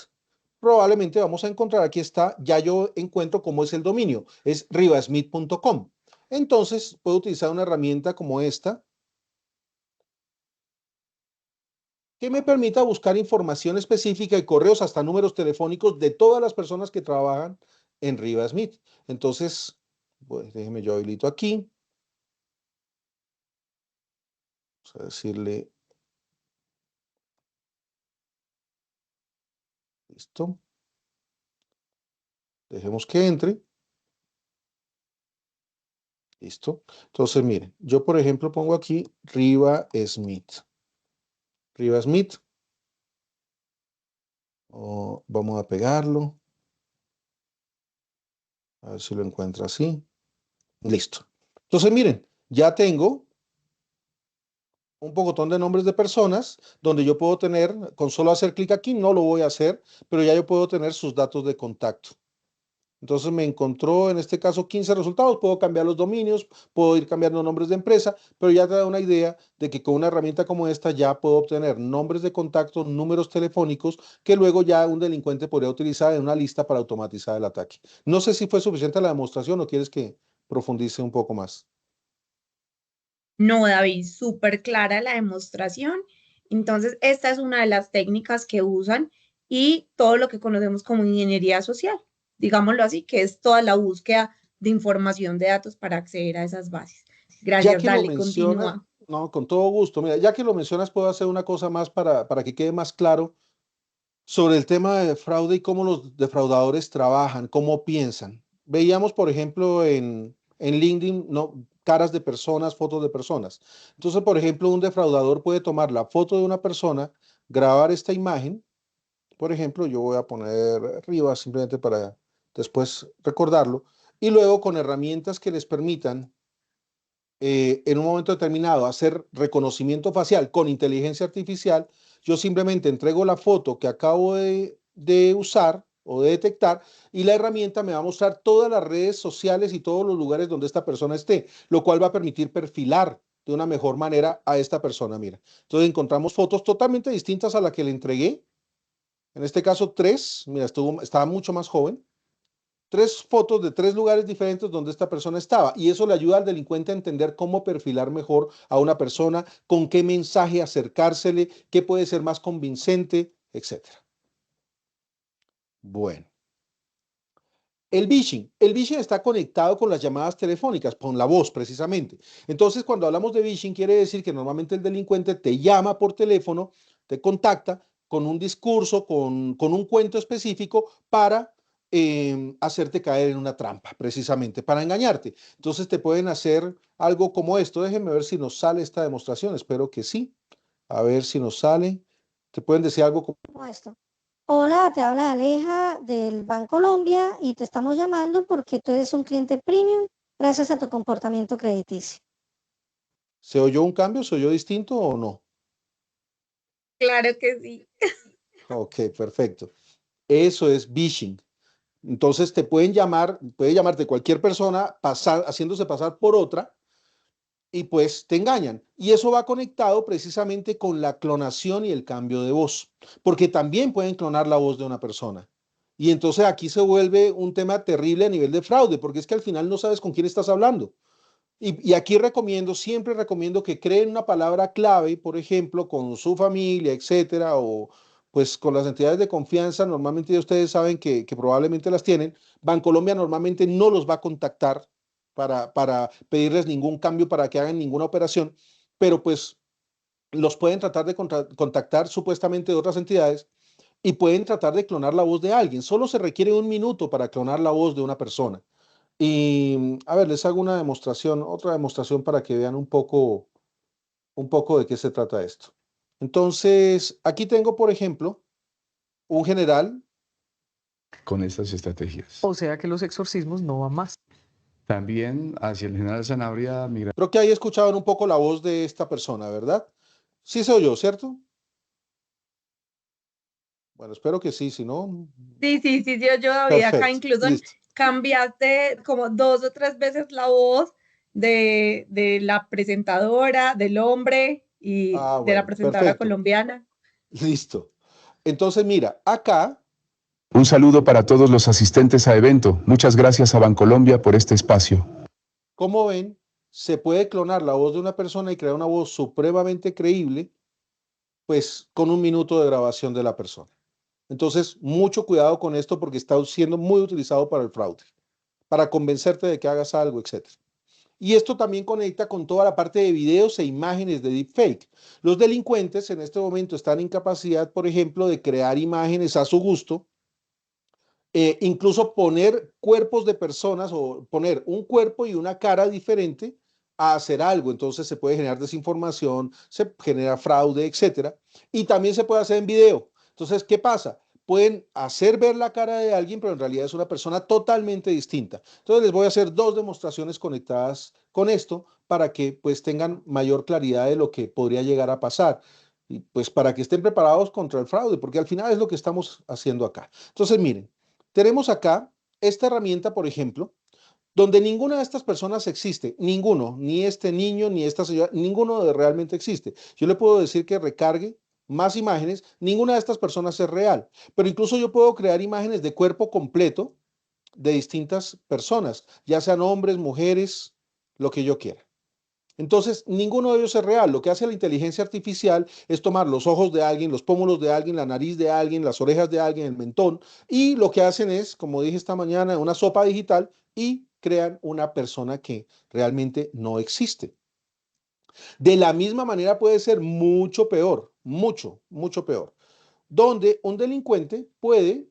probablemente vamos a encontrar, aquí está, ya yo encuentro cómo es el dominio, es rivasmith.com. Entonces, puedo utilizar una herramienta como esta, que me permita buscar información específica y correos hasta números telefónicos de todas las personas que trabajan en Riva Smith. Entonces, pues, déjeme yo habilito aquí. Vamos a decirle, listo. Dejemos que entre. Listo. Entonces, miren, yo por ejemplo pongo aquí Riva Smith. Riva Smith. Vamos a pegarlo. A ver si lo encuentra así. Listo. Entonces, miren, ya tengo un pocotón de nombres de personas donde yo puedo tener, con solo hacer clic aquí, no lo voy a hacer, pero ya yo puedo tener sus datos de contacto. Entonces me encontró en este caso 15 resultados, puedo cambiar los dominios, puedo ir cambiando nombres de empresa, pero ya te da una idea de que con una herramienta como esta ya puedo obtener nombres de contacto, números telefónicos, que luego ya un delincuente podría utilizar en una lista para automatizar el ataque. No sé si fue suficiente la demostración o quieres que profundice un poco más. No, David, súper clara la demostración. Entonces, esta es una de las técnicas que usan y todo lo que conocemos como ingeniería social, digámoslo así, que es toda la búsqueda de información de datos para acceder a esas bases. Ya Gracias, que lo dale, mencionas, continúa. no, con todo gusto. Mira, ya que lo mencionas, puedo hacer una cosa más para que quede más claro sobre el tema de fraude y cómo los defraudadores trabajan, cómo piensan. Veíamos, por ejemplo, en LinkedIn, ¿no? Caras de personas, fotos de personas. Entonces, por ejemplo, un defraudador puede tomar la foto de una persona, grabar esta imagen. Por ejemplo, yo voy a poner arriba simplemente para después recordarlo. Y luego con herramientas que les permitan en un momento determinado hacer reconocimiento facial con inteligencia artificial, yo simplemente entrego la foto que acabo de usar o de detectar y la herramienta me va a mostrar todas las redes sociales y todos los lugares donde esta persona esté, lo cual va a permitir perfilar de una mejor manera a esta persona. Mira, entonces encontramos fotos totalmente distintas a la que le entregué. En este caso, tres. Mira, estaba mucho más joven, tres fotos de tres lugares diferentes donde esta persona estaba y eso le ayuda al delincuente a entender cómo perfilar mejor a una persona, con qué mensaje acercársele, qué puede ser más convincente, etcétera. Bueno, el phishing está conectado con las llamadas telefónicas, con la voz precisamente. Entonces, cuando hablamos de phishing, quiere decir que normalmente el delincuente te llama por teléfono, te contacta con un discurso, con un cuento específico para hacerte caer en una trampa, precisamente, para engañarte. Entonces, te pueden hacer algo como esto. Déjenme ver si nos sale esta demostración. Espero que sí. A ver si nos sale. Te pueden decir algo como Esto. Hola, te habla Aleja del Bancolombia y te estamos llamando porque tú eres un cliente premium gracias a tu comportamiento crediticio. ¿se oyó un cambio? ¿Se oyó distinto o no? Claro que sí. Ok, perfecto. Eso es phishing. Entonces te pueden llamar, puede llamarte cualquier persona haciéndose pasar por otra y pues te engañan. Y eso va conectado precisamente con la clonación y el cambio de voz, porque también pueden clonar la voz de una persona. Y entonces aquí se vuelve un tema terrible a nivel de fraude, porque es que al final no sabes con quién estás hablando. Y aquí siempre recomiendo que creen una palabra clave, por ejemplo, con su familia, etcétera, o pues con las entidades de confianza, normalmente ustedes saben que probablemente las tienen. Bancolombia normalmente no los va a contactar para pedirles ningún cambio para que hagan ninguna operación, pero pues los pueden tratar de contactar supuestamente de otras entidades y pueden tratar de clonar la voz de alguien. Solo se requiere un minuto para clonar la voz de una persona. Y a ver, les hago una demostración, otra demostración para que vean un poco de qué se trata esto. Entonces, aquí tengo, por ejemplo, un general. Con estas estrategias. O sea que los exorcismos no van más. También hacia el general Sanabria migrando. Creo que ahí escuchaban un poco la voz de esta persona, ¿verdad? Sí se oyó, ¿cierto? Bueno, espero que sí, si no... Sí, yo, David, acá Perfecto, incluso listo. cambiaste como 2 o 3 veces la voz de la presentadora, del hombre y Ah, de la bueno, presentadora perfecto, colombiana. listo. Entonces, mira, acá, Un saludo para todos los asistentes a evento. Muchas gracias a Bancolombia por este espacio. como ven, se puede clonar la voz de una persona y crear una voz supremamente creíble, pues con 1 minuto de grabación de la persona. Entonces, mucho cuidado con esto porque está siendo muy utilizado para el fraude, para convencerte de que hagas algo, etc. Y esto también conecta con toda la parte de videos e imágenes de deepfake. Los delincuentes en este momento están en capacidad, por ejemplo, de crear imágenes a su gusto, incluso poner cuerpos de personas o poner un cuerpo y una cara diferente a hacer algo. Entonces se puede generar desinformación, se genera fraude, etcétera. Y también se puede hacer en video. Entonces, ¿qué pasa? Pueden hacer ver la cara de alguien, pero en realidad es una persona totalmente distinta. Entonces les voy a hacer 2 demostraciones conectadas con esto para que pues tengan mayor claridad de lo que podría llegar a pasar. Y pues para que estén preparados contra el fraude, porque al final es lo que estamos haciendo acá. Entonces, miren, tenemos acá esta herramienta, por ejemplo, donde ninguna de estas personas existe, ninguno, ni este niño, ni esta señora, ninguno realmente existe. Yo le puedo decir que recargue más imágenes, ninguna de estas personas es real, pero incluso yo puedo crear imágenes de cuerpo completo de distintas personas, ya sean hombres, mujeres, lo que yo quiera. Entonces, ninguno de ellos es real. Lo que hace la inteligencia artificial es tomar los ojos de alguien, los pómulos de alguien, la nariz de alguien, las orejas de alguien, el mentón, y lo que hacen es, como dije esta mañana, una sopa digital y crean una persona que realmente no existe. De la misma manera puede ser mucho peor, mucho peor, donde un delincuente puede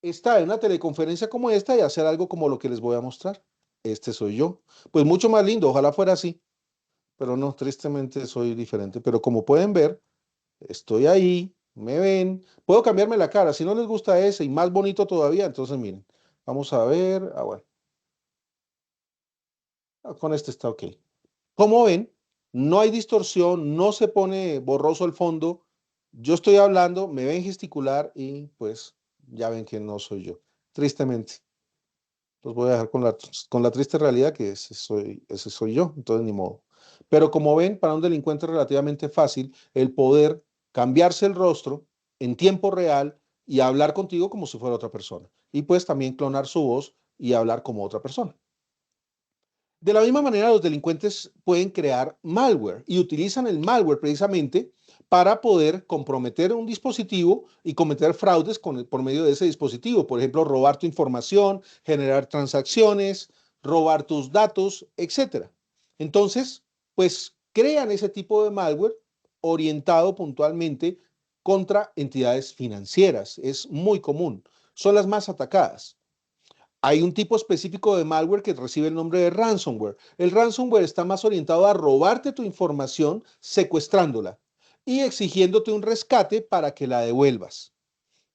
estar en una teleconferencia como esta y hacer algo como lo que les voy a mostrar. Este soy yo. Pues mucho más lindo, ojalá fuera así. Pero no, tristemente soy diferente. Pero como pueden ver, estoy ahí, me ven, puedo cambiarme la cara. Si no les gusta ese y más bonito todavía, entonces miren, vamos a ver. Bueno, con este está ok. Como ven, no hay distorsión, no se pone borroso el fondo. Yo estoy hablando, me ven gesticular y pues ya ven que no soy yo. Tristemente. Los voy a dejar con la triste realidad que ese soy yo, entonces ni modo. Pero como ven, para un delincuente es relativamente fácil el poder cambiarse el rostro en tiempo real y hablar contigo como si fuera otra persona. Y pues también clonar su voz y hablar como otra persona. De la misma manera, los delincuentes pueden crear malware y utilizan el malware precisamente para poder comprometer un dispositivo y cometer fraudes por medio de ese dispositivo. Por ejemplo, robar tu información, generar transacciones, robar tus datos, etc. Entonces, pues crean ese tipo de malware orientado puntualmente contra entidades financieras. Es muy común. Son las más atacadas. Hay un tipo específico de malware que recibe el nombre de ransomware. El ransomware está más orientado a robarte tu información, secuestrándola y exigiéndote un rescate para que la devuelvas.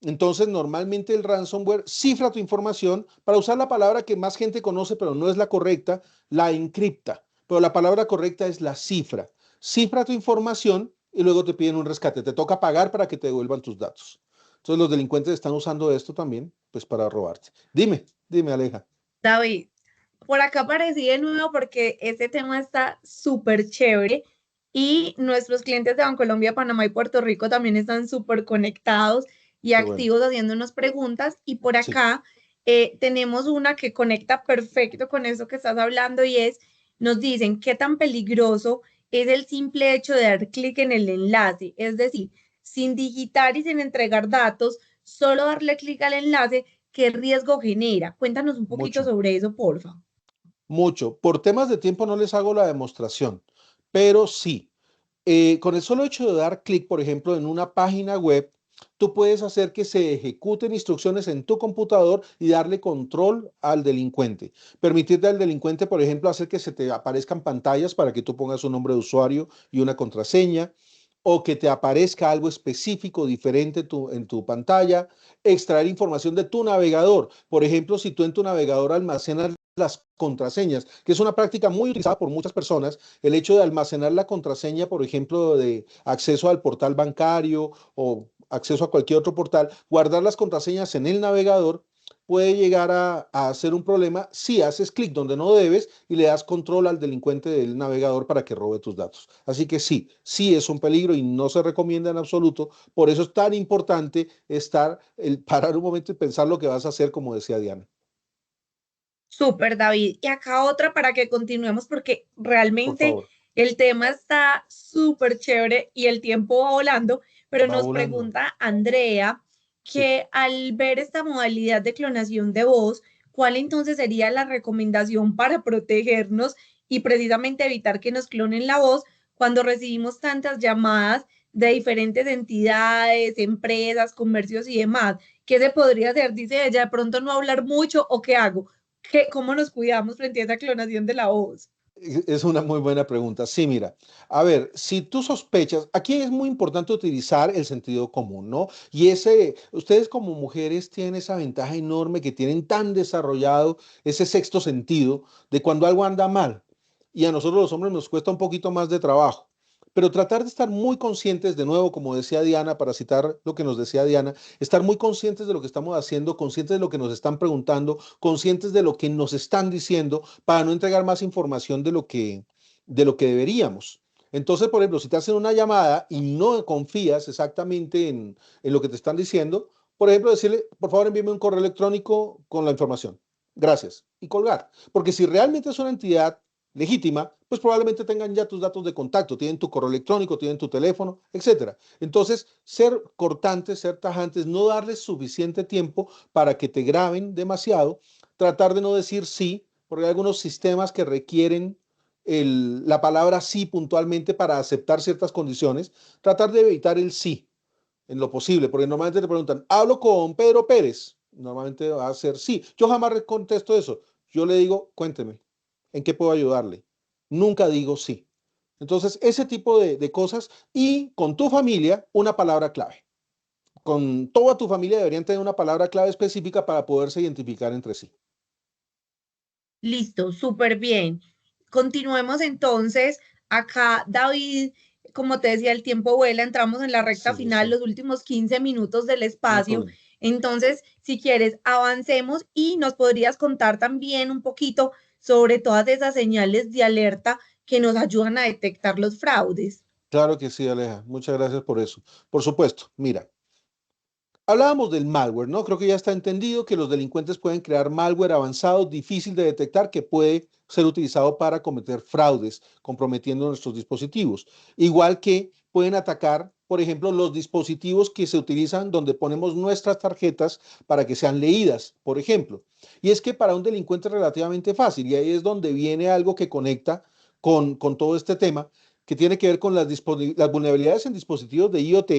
Entonces, normalmente el ransomware cifra tu información para usar la palabra que más gente conoce, pero no es la correcta, la encripta. Pero la palabra correcta es la cifra. Cifra tu información y luego te piden un rescate. Te toca pagar para que te devuelvan tus datos. Entonces, los delincuentes están usando esto también, pues, para robarte. Dime, Aleja. David, por acá aparecí de nuevo porque este tema está súper chévere y nuestros clientes de Bancolombia, Panamá y Puerto Rico también están súper conectados y Qué bueno. activos haciéndonos preguntas. Y por Sí, acá tenemos una que conecta perfecto con eso que estás hablando y es, nos dicen, ¿qué tan peligroso es el simple hecho de dar clic en el enlace? Es decir, sin digitar y sin entregar datos, solo darle clic al enlace. ¿Qué riesgo genera? Cuéntanos un poquito mucho, sobre eso, porfa. mucho. Por temas de tiempo no les hago la demostración, pero sí. Con el solo hecho de dar clic, por ejemplo, en una página web, tú puedes hacer que se ejecuten instrucciones en tu computador y darle control al delincuente. Permitirle al delincuente, por ejemplo, hacer que se te aparezcan pantallas para que tú pongas un nombre de usuario y una contraseña, o que te aparezca algo específico diferente en tu pantalla, extraer información de tu navegador. Por ejemplo, si tú en tu navegador almacenas las contraseñas, que es una práctica muy utilizada por muchas personas, el hecho de almacenar la contraseña, por ejemplo, de acceso al portal bancario o acceso a cualquier otro portal, guardar las contraseñas en el navegador puede llegar a ser un problema si haces clic donde no debes y le das control al delincuente del navegador para que robe tus datos. Así que sí, sí es un peligro y no se recomienda en absoluto. Por eso es tan importante parar un momento y pensar lo que vas a hacer, como decía Diana. Súper, David. Y acá otra para que continuemos porque Por realmente favor, el tema está súper chévere y el tiempo va volando, pero va nos volando. pregunta Andrea Sí. que al ver esta modalidad de clonación de voz, ¿cuál entonces sería la recomendación para protegernos y precisamente evitar que nos clonen la voz cuando recibimos tantas llamadas de diferentes entidades, empresas, comercios y demás? ¿Qué se podría hacer? Dice ella, de pronto no hablar mucho o qué hago. ¿Cómo nos cuidamos frente a esa clonación de la voz? Es una muy buena pregunta. Sí, mira, a ver, si tú sospechas, aquí es muy importante utilizar el sentido común, ¿no? Y ustedes como mujeres tienen esa ventaja enorme que tienen tan desarrollado ese sexto sentido de cuando algo anda mal. Y a nosotros los hombres nos cuesta un poquito más de trabajo. Pero tratar de estar muy conscientes, de nuevo, como decía Diana, para citar lo que nos decía Diana, estar muy conscientes de lo que estamos haciendo, conscientes de lo que nos están preguntando, conscientes de lo que nos están diciendo, para no entregar más información de lo que deberíamos. Entonces, por ejemplo, si te hacen una llamada y no confías exactamente en lo que te están diciendo, por ejemplo, decirle, por favor, envíeme un correo electrónico con la información. Gracias. Y colgar. Porque si realmente es una entidad legítima, pues probablemente tengan ya tus datos de contacto, tienen tu correo electrónico, tienen tu teléfono, etcétera. Entonces, ser cortantes, ser tajantes, no darles suficiente tiempo para que te graben demasiado, tratar de no decir sí, porque hay algunos sistemas que requieren la palabra sí puntualmente para aceptar ciertas condiciones, tratar de evitar el sí en lo posible, porque normalmente te preguntan, hablo con Pedro Pérez, normalmente va a ser sí. Yo jamás contesto eso, yo le digo, cuénteme, ¿en qué puedo ayudarle? Nunca digo sí. Entonces, ese tipo de cosas y con tu familia, una palabra clave. Con toda tu familia deberían tener una palabra clave específica para poderse identificar entre sí. Listo, súper bien. Continuemos entonces. Acá, David, como te decía, el tiempo vuela, entramos en la recta Sí, yo final, sé, los últimos 15 minutos del no hay espacio. problema. Entonces, si quieres, avancemos y nos podrías contar también un poquito sobre todas esas señales de alerta que nos ayudan a detectar los fraudes. Claro que sí, Aleja. Muchas gracias por eso. Por supuesto, mira, hablábamos del malware, ¿no? Creo que ya está entendido que los delincuentes pueden crear malware avanzado, difícil de detectar, que puede ser utilizado para cometer fraudes, comprometiendo nuestros dispositivos. Igual que pueden atacar, por ejemplo, los dispositivos que se utilizan donde ponemos nuestras tarjetas para que sean leídas, por ejemplo. Y es que para un delincuente es relativamente fácil, y ahí es donde viene algo que conecta con todo este tema, que tiene que ver con las vulnerabilidades en dispositivos de IoT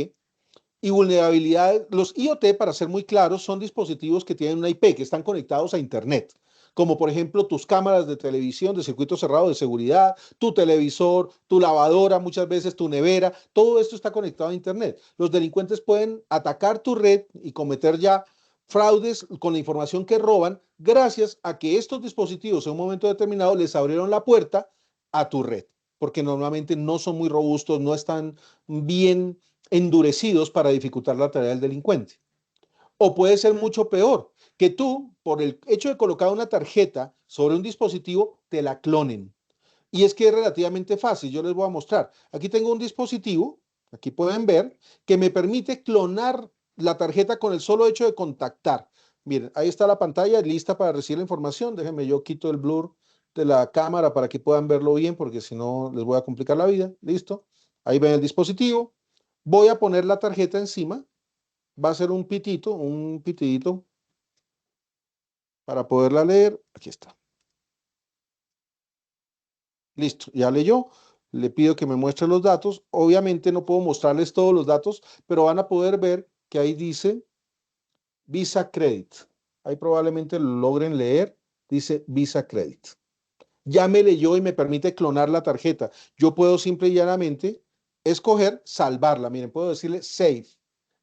y vulnerabilidades. Los IoT, para ser muy claros, son dispositivos que tienen una IP, que están conectados a Internet, como por ejemplo tus cámaras de televisión de circuito cerrado de seguridad, tu televisor, tu lavadora, muchas veces tu nevera, todo esto está conectado a Internet. Los delincuentes pueden atacar tu red y cometer ya fraudes con la información que roban gracias a que estos dispositivos en un momento determinado les abrieron la puerta a tu red, porque normalmente no son muy robustos, no están bien endurecidos para dificultar la tarea del delincuente. O puede ser mucho peor, que tú, por el hecho de colocar una tarjeta sobre un dispositivo, te la clonen. Y es que es relativamente fácil, yo les voy a mostrar. Aquí tengo un dispositivo, aquí pueden ver, que me permite clonar la tarjeta con el solo hecho de contactar. Miren, ahí está la pantalla lista para recibir la información. Déjenme, yo quito el blur de la cámara para que puedan verlo bien, porque si no les voy a complicar la vida. Listo. Ahí ven el dispositivo. Voy a poner la tarjeta encima. Va a ser un pitidito para poderla leer. Aquí está. Listo, ya leyó. Le pido que me muestre los datos. Obviamente no puedo mostrarles todos los datos, pero van a poder ver que ahí dice Visa Credit. Ahí probablemente lo logren leer, dice Visa Credit. Ya me leyó y me permite clonar la tarjeta. Yo puedo simple y llanamente escoger salvarla. Miren, puedo decirle save,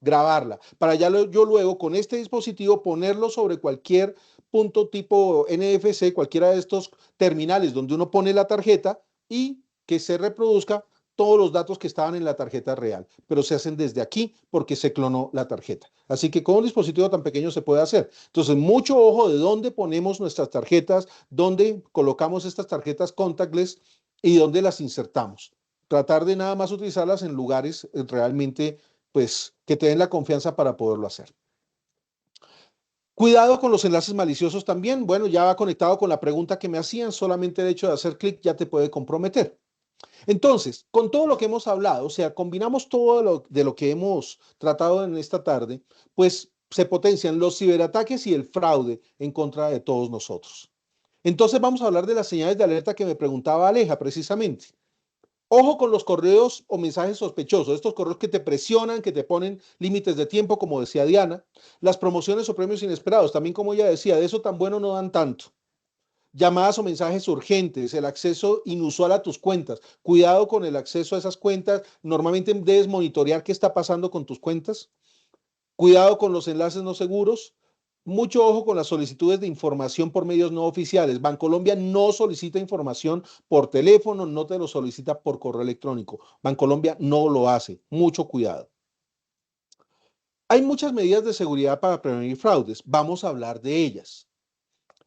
grabarla, para yo luego con este dispositivo ponerlo sobre cualquier punto tipo NFC, cualquiera de estos terminales donde uno pone la tarjeta y que se reproduzca todos los datos que estaban en la tarjeta real, pero se hacen desde aquí porque se clonó la tarjeta. Así que con un dispositivo tan pequeño se puede hacer. Entonces, mucho ojo de dónde ponemos nuestras tarjetas, dónde colocamos estas tarjetas contactless y dónde las insertamos. Tratar de nada más utilizarlas en lugares realmente, pues, que te den la confianza para poderlo hacer. Cuidado con los enlaces maliciosos también. Bueno, ya va conectado con la pregunta que me hacían. Solamente el hecho de hacer clic ya te puede comprometer. Entonces, con todo lo que hemos hablado, o sea, combinamos todo de lo que hemos tratado en esta tarde, pues se potencian los ciberataques y el fraude en contra de todos nosotros. Entonces vamos a hablar de las señales de alerta que me preguntaba Aleja precisamente. Ojo con los correos o mensajes sospechosos, estos correos que te presionan, que te ponen límites de tiempo, como decía Diana, las promociones o premios inesperados, también como ella decía, de eso tan bueno no dan tanto. Llamadas o mensajes urgentes, el acceso inusual a tus cuentas. Cuidado con el acceso a esas cuentas. Normalmente debes monitorear qué está pasando con tus cuentas. Cuidado con los enlaces no seguros. Mucho ojo con las solicitudes de información por medios no oficiales. Bancolombia no solicita información por teléfono, no te lo solicita por correo electrónico. Bancolombia no lo hace. Mucho cuidado. Hay muchas medidas de seguridad para prevenir fraudes. Vamos a hablar de ellas.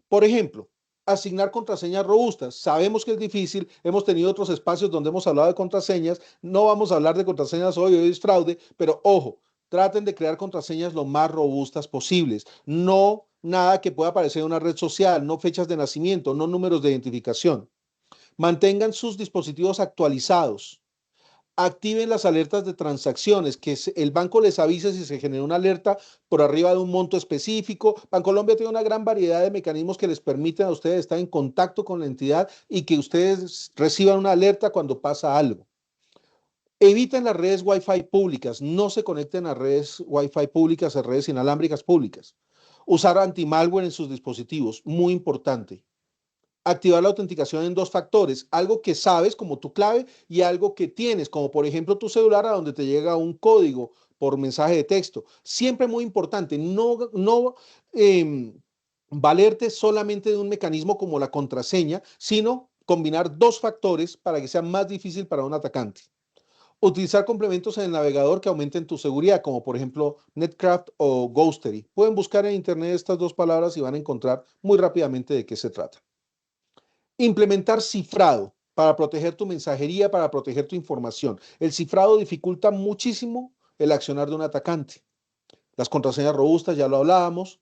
Por ejemplo, asignar contraseñas robustas. Sabemos que es difícil, hemos tenido otros espacios donde hemos hablado de contraseñas, no vamos a hablar de contraseñas hoy es fraude, pero ojo, traten de crear contraseñas lo más robustas posibles, no nada que pueda aparecer en una red social, no fechas de nacimiento, no números de identificación. Mantengan sus dispositivos actualizados. Activen las alertas de transacciones, que el banco les avise si se genera una alerta por arriba de un monto específico. Bancolombia tiene una gran variedad de mecanismos que les permiten a ustedes estar en contacto con la entidad y que ustedes reciban una alerta cuando pasa algo. Eviten las redes Wi-Fi públicas, no se conecten a redes Wi-Fi públicas, a redes inalámbricas públicas. Usar anti-malware en sus dispositivos, muy importante. Activar la autenticación en 2 factores, algo que sabes como tu clave y algo que tienes, como por ejemplo tu celular a donde te llega un código por mensaje de texto. Siempre muy importante, no valerte solamente de un mecanismo como la contraseña, sino combinar 2 factores para que sea más difícil para un atacante. Utilizar complementos en el navegador que aumenten tu seguridad, como por ejemplo Netcraft o Ghostery. Pueden buscar en internet estas 2 palabras y van a encontrar muy rápidamente de qué se trata. Implementar cifrado para proteger tu mensajería, para proteger tu información. El cifrado dificulta muchísimo el accionar de un atacante. Las contraseñas robustas, ya lo hablábamos.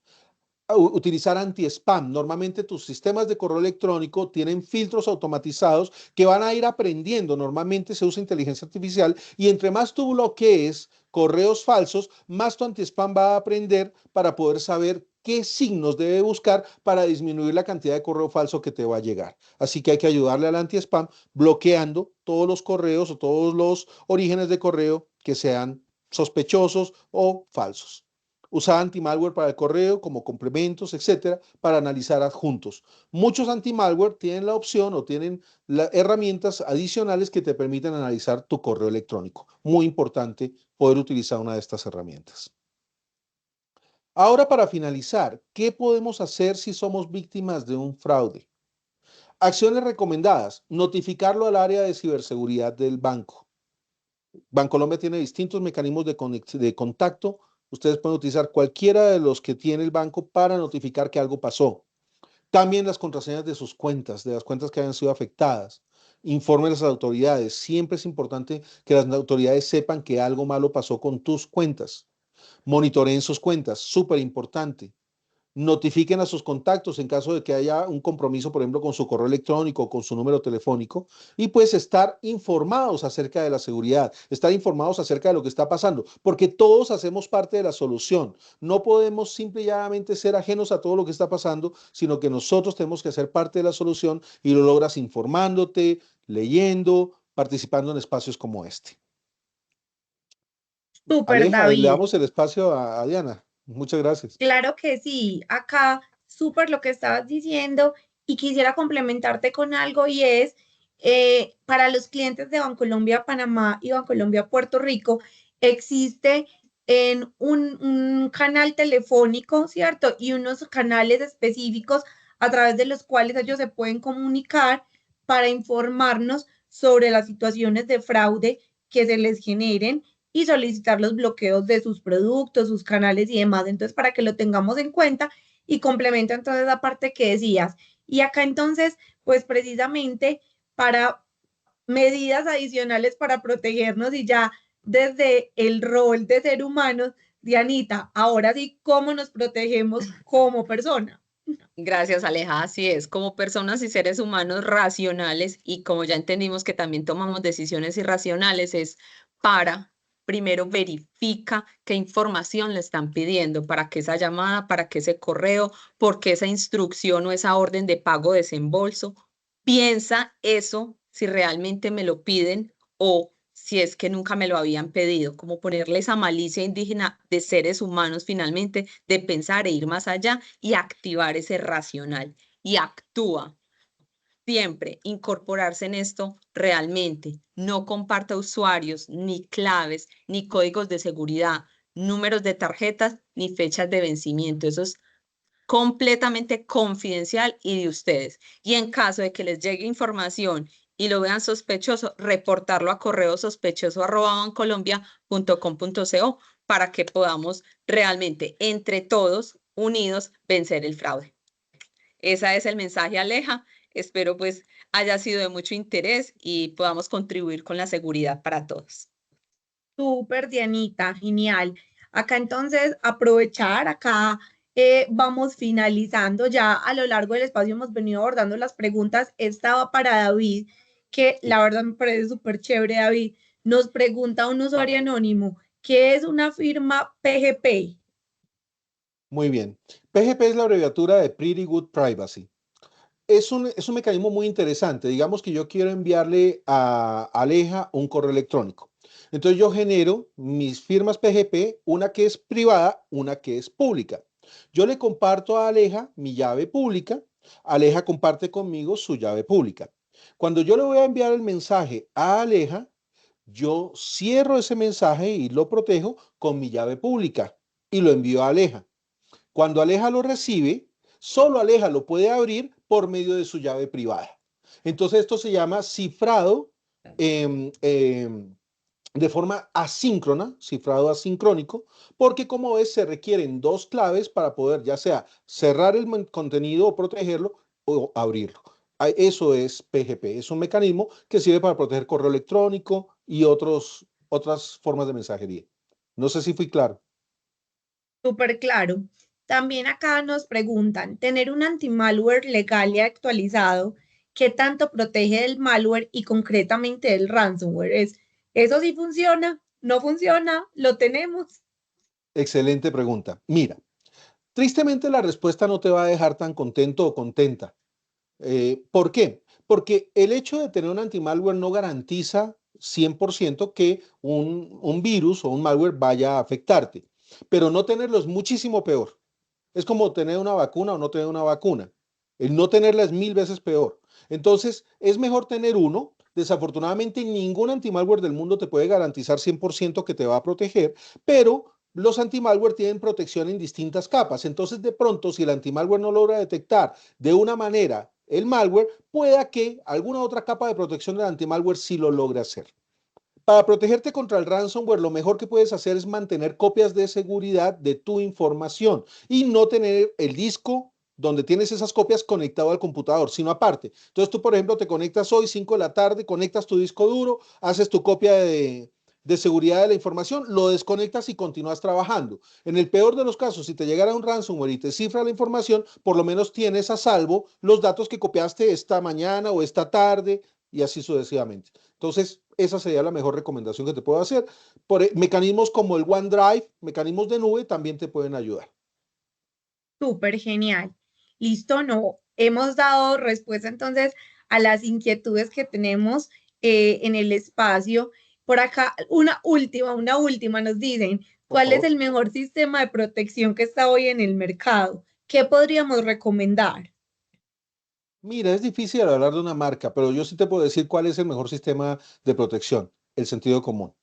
Utilizar anti-spam. Normalmente tus sistemas de correo electrónico tienen filtros automatizados que van a ir aprendiendo. Normalmente se usa inteligencia artificial y entre más tú bloquees correos falsos, más tu anti-spam va a aprender para poder saber qué signos debe buscar para disminuir la cantidad de correo falso que te va a llegar. Así que hay que ayudarle al anti-spam bloqueando todos los correos o todos los orígenes de correo que sean sospechosos o falsos. Usar anti-malware para el correo como complementos, etcétera, para analizar adjuntos. Muchos anti-malware tienen la opción o tienen herramientas adicionales que te permiten analizar tu correo electrónico. Muy importante poder utilizar una de estas herramientas. Ahora, para finalizar, ¿qué podemos hacer si somos víctimas de un fraude? Acciones recomendadas: notificarlo al área de ciberseguridad del banco. Bancolombia tiene distintos mecanismos de contacto. Ustedes pueden utilizar cualquiera de los que tiene el banco para notificar que algo pasó. Cambien las contraseñas de sus cuentas, de las cuentas que hayan sido afectadas. Informen a las autoridades. Siempre es importante que las autoridades sepan que algo malo pasó con tus cuentas. Monitoreen sus cuentas, súper importante. Notifiquen a sus contactos en caso de que haya un compromiso, por ejemplo, con su correo electrónico o con su número telefónico, y pues estar informados acerca de la seguridad, estar informados acerca de lo que está pasando, porque todos hacemos parte de la solución. No podemos simple y llanamente ser ajenos a todo lo que está pasando, sino que nosotros tenemos que ser parte de la solución y lo logras informándote, leyendo, participando en espacios como este. Súper, Aleja, le David. damos el espacio a Diana. Muchas gracias. Claro que sí. Acá, súper lo que estabas diciendo y quisiera complementarte con algo y es, para los clientes de Bancolombia Panamá y Bancolombia Puerto Rico, existe en un canal telefónico, ¿cierto? Y unos canales específicos a través de los cuales ellos se pueden comunicar para informarnos sobre las situaciones de fraude que se les generen y solicitar los bloqueos de sus productos, sus canales y demás. Entonces, para que lo tengamos en cuenta y complemento entonces la parte que decías. Y acá entonces, pues precisamente para medidas adicionales para protegernos y ya desde el rol de ser humanos, Dianita, ahora sí, ¿cómo nos protegemos como persona? Gracias, Aleja. Así es, como personas y seres humanos racionales y como ya entendimos que también tomamos decisiones irracionales, es para, primero verifica qué información le están pidiendo, para qué esa llamada, para qué ese correo, por qué esa instrucción o esa orden de pago desembolso. Piensa eso si realmente me lo piden o si es que nunca me lo habían pedido, como ponerle esa malicia indígena de seres humanos finalmente, de pensar e ir más allá y activar ese racional. Y actúa. Siempre incorporarse en esto realmente. No comparta usuarios, ni claves, ni códigos de seguridad, números de tarjetas, ni fechas de vencimiento. Eso es completamente confidencial y de ustedes. Y en caso de que les llegue información y lo vean sospechoso, reportarlo a correo sospechoso@bancolombia.com.co para que podamos realmente entre todos unidos vencer el fraude. Ese es el mensaje, Aleja. Espero pues haya sido de mucho interés y podamos contribuir con la seguridad para todos. Súper, Dianita, genial. Acá entonces aprovechar, acá vamos finalizando ya a lo largo del espacio, hemos venido abordando las preguntas. Esta va para David, que la verdad me parece súper chévere, David. Nos pregunta un usuario anónimo, ¿qué es una firma PGP? Muy bien. PGP es la abreviatura de Pretty Good Privacy. Es un mecanismo muy interesante. Digamos que yo quiero enviarle a Aleja un correo electrónico. Entonces yo genero mis firmas PGP, una que es privada, una que es pública. Yo le comparto a Aleja mi llave pública, Aleja comparte conmigo su llave pública. Cuando yo le voy a enviar el mensaje a Aleja, yo cierro ese mensaje y lo protejo con mi llave pública y lo envío a Aleja. Cuando Aleja lo recibe, solo Aleja lo puede abrir por medio de su llave privada. Entonces esto se llama cifrado de forma asíncrona, cifrado asincrónico, porque como ves se requieren dos claves para poder ya sea cerrar el contenido o protegerlo o abrirlo. Eso es PGP, es un mecanismo que sirve para proteger correo electrónico y otras formas de mensajería. No sé si fui claro. Súper claro. También acá nos preguntan, ¿tener un anti-malware legal y actualizado, qué tanto protege del malware y concretamente del ransomware? ¿Eso sí funciona? ¿No funciona? ¿Lo tenemos? Excelente pregunta. Mira, tristemente la respuesta no te va a dejar tan contento o contenta. ¿Por qué? Porque el hecho de tener un antimalware no garantiza 100% que un virus o un malware vaya a afectarte, pero no tenerlo es muchísimo peor. Es como tener una vacuna o no tener una vacuna. El no tenerla es 1000 veces peor. Entonces, es mejor tener uno. Desafortunadamente, ningún antimalware del mundo te puede garantizar 100% que te va a proteger, pero los antimalware tienen protección en distintas capas. Entonces, de pronto, si el antimalware no logra detectar de una manera el malware, pueda que alguna otra capa de protección del antimalware sí lo logre hacer. Para protegerte contra el ransomware, lo mejor que puedes hacer es mantener copias de seguridad de tu información y no tener el disco donde tienes esas copias conectado al computador, sino aparte. Entonces tú, por ejemplo, te conectas hoy 5 de la tarde, conectas tu disco duro, haces tu copia de seguridad de la información, lo desconectas y continúas trabajando. En el peor de los casos, si te llegara un ransomware y te cifra la información, por lo menos tienes a salvo los datos que copiaste esta mañana o esta tarde y así sucesivamente. Entonces, esa sería la mejor recomendación que te puedo hacer. Mecanismos como el OneDrive, mecanismos de nube, también te pueden ayudar. Súper genial. Listo, no. Hemos dado respuesta entonces a las inquietudes que tenemos en el espacio. Por acá, una última, nos dicen, Por ¿cuál es favor. el mejor sistema de protección que está hoy en el mercado? ¿Qué podríamos recomendar? Mira, es difícil hablar de una marca, pero yo sí te puedo decir cuál es el mejor sistema de protección, el sentido común.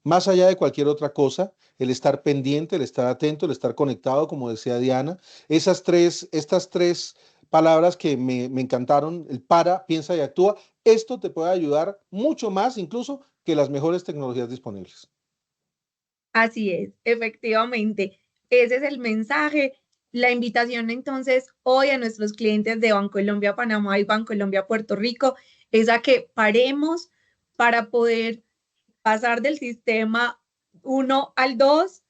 Más allá de cualquier otra cosa, el estar pendiente, el estar atento, el estar conectado, como decía Diana, estas tres palabras que me encantaron, el para, piensa y actúa, esto te puede ayudar mucho más incluso que las mejores tecnologías disponibles. Así es, efectivamente. Ese es el mensaje. La invitación entonces hoy a nuestros clientes de Bancolombia Panamá y Bancolombia Puerto Rico es a que paremos para poder pasar del sistema uno al 2,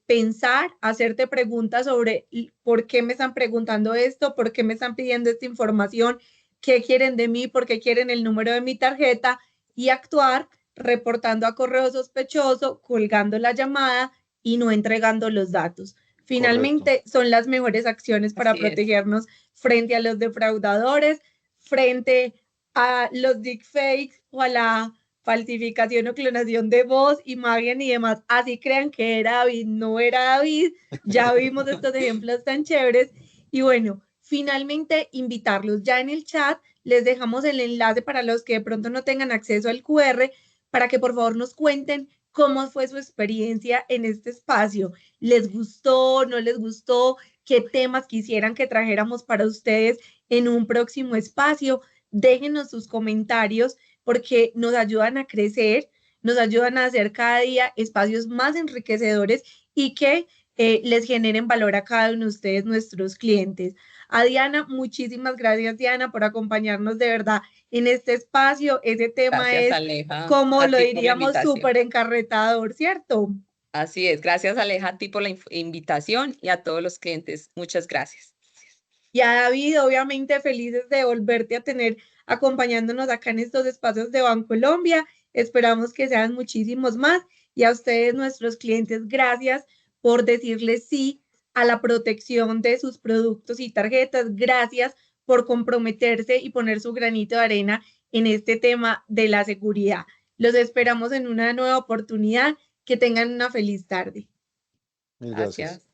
pensar, hacerte preguntas sobre por qué me están preguntando esto, por qué me están pidiendo esta información, qué quieren de mí, por qué quieren el número de mi tarjeta y actuar reportando a correo sospechoso, colgando la llamada y no entregando los datos. Correcto. Finalmente, son las mejores acciones para Así es. protegernos frente a los defraudadores, frente a los deepfakes o a la falsificación o clonación de voz, imagen y demás. Así crean que era David, no era David. Ya vimos estos ejemplos tan chéveres. Y bueno, finalmente invitarlos. Ya en el chat les dejamos el enlace para los que de pronto no tengan acceso al QR, para que por favor nos cuenten cómo fue su experiencia en este espacio. ¿Les gustó? ¿No les gustó? ¿Qué temas quisieran que trajéramos para ustedes en un próximo espacio? Déjenos sus comentarios porque nos ayudan a crecer, nos ayudan a hacer cada día espacios más enriquecedores y que les generen valor a cada uno de ustedes, nuestros clientes. A Diana, muchísimas gracias, Diana, por acompañarnos de verdad en este espacio. Ese tema Gracias, es, Aleja, como a lo ti por la diríamos, invitación. súper encarretador, ¿cierto? Así es. Gracias, Aleja, a ti por la invitación y a todos los clientes. Muchas gracias. Y a David, obviamente felices de volverte a tener acompañándonos acá en estos espacios de Bancolombia. Esperamos que sean muchísimos más. Y a ustedes, nuestros clientes, gracias por decirles sí a la protección de sus productos y tarjetas. Gracias por comprometerse y poner su granito de arena en este tema de la seguridad. Los esperamos en una nueva oportunidad. Que tengan una feliz tarde. Mil gracias. Gracias.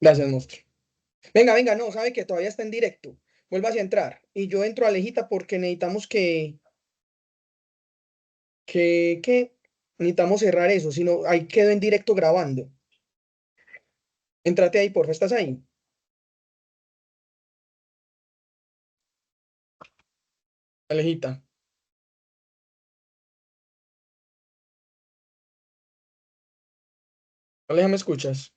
Gracias, monstruo. Venga, venga, no, sabe que todavía está en directo. Vuelva a entrar. Y yo entro a Alejita porque necesitamos que necesitamos cerrar eso, si no, ahí quedo en directo grabando. Entrate ahí, porfa, ¿estás ahí? Alejita. Aleja, ¿me escuchas?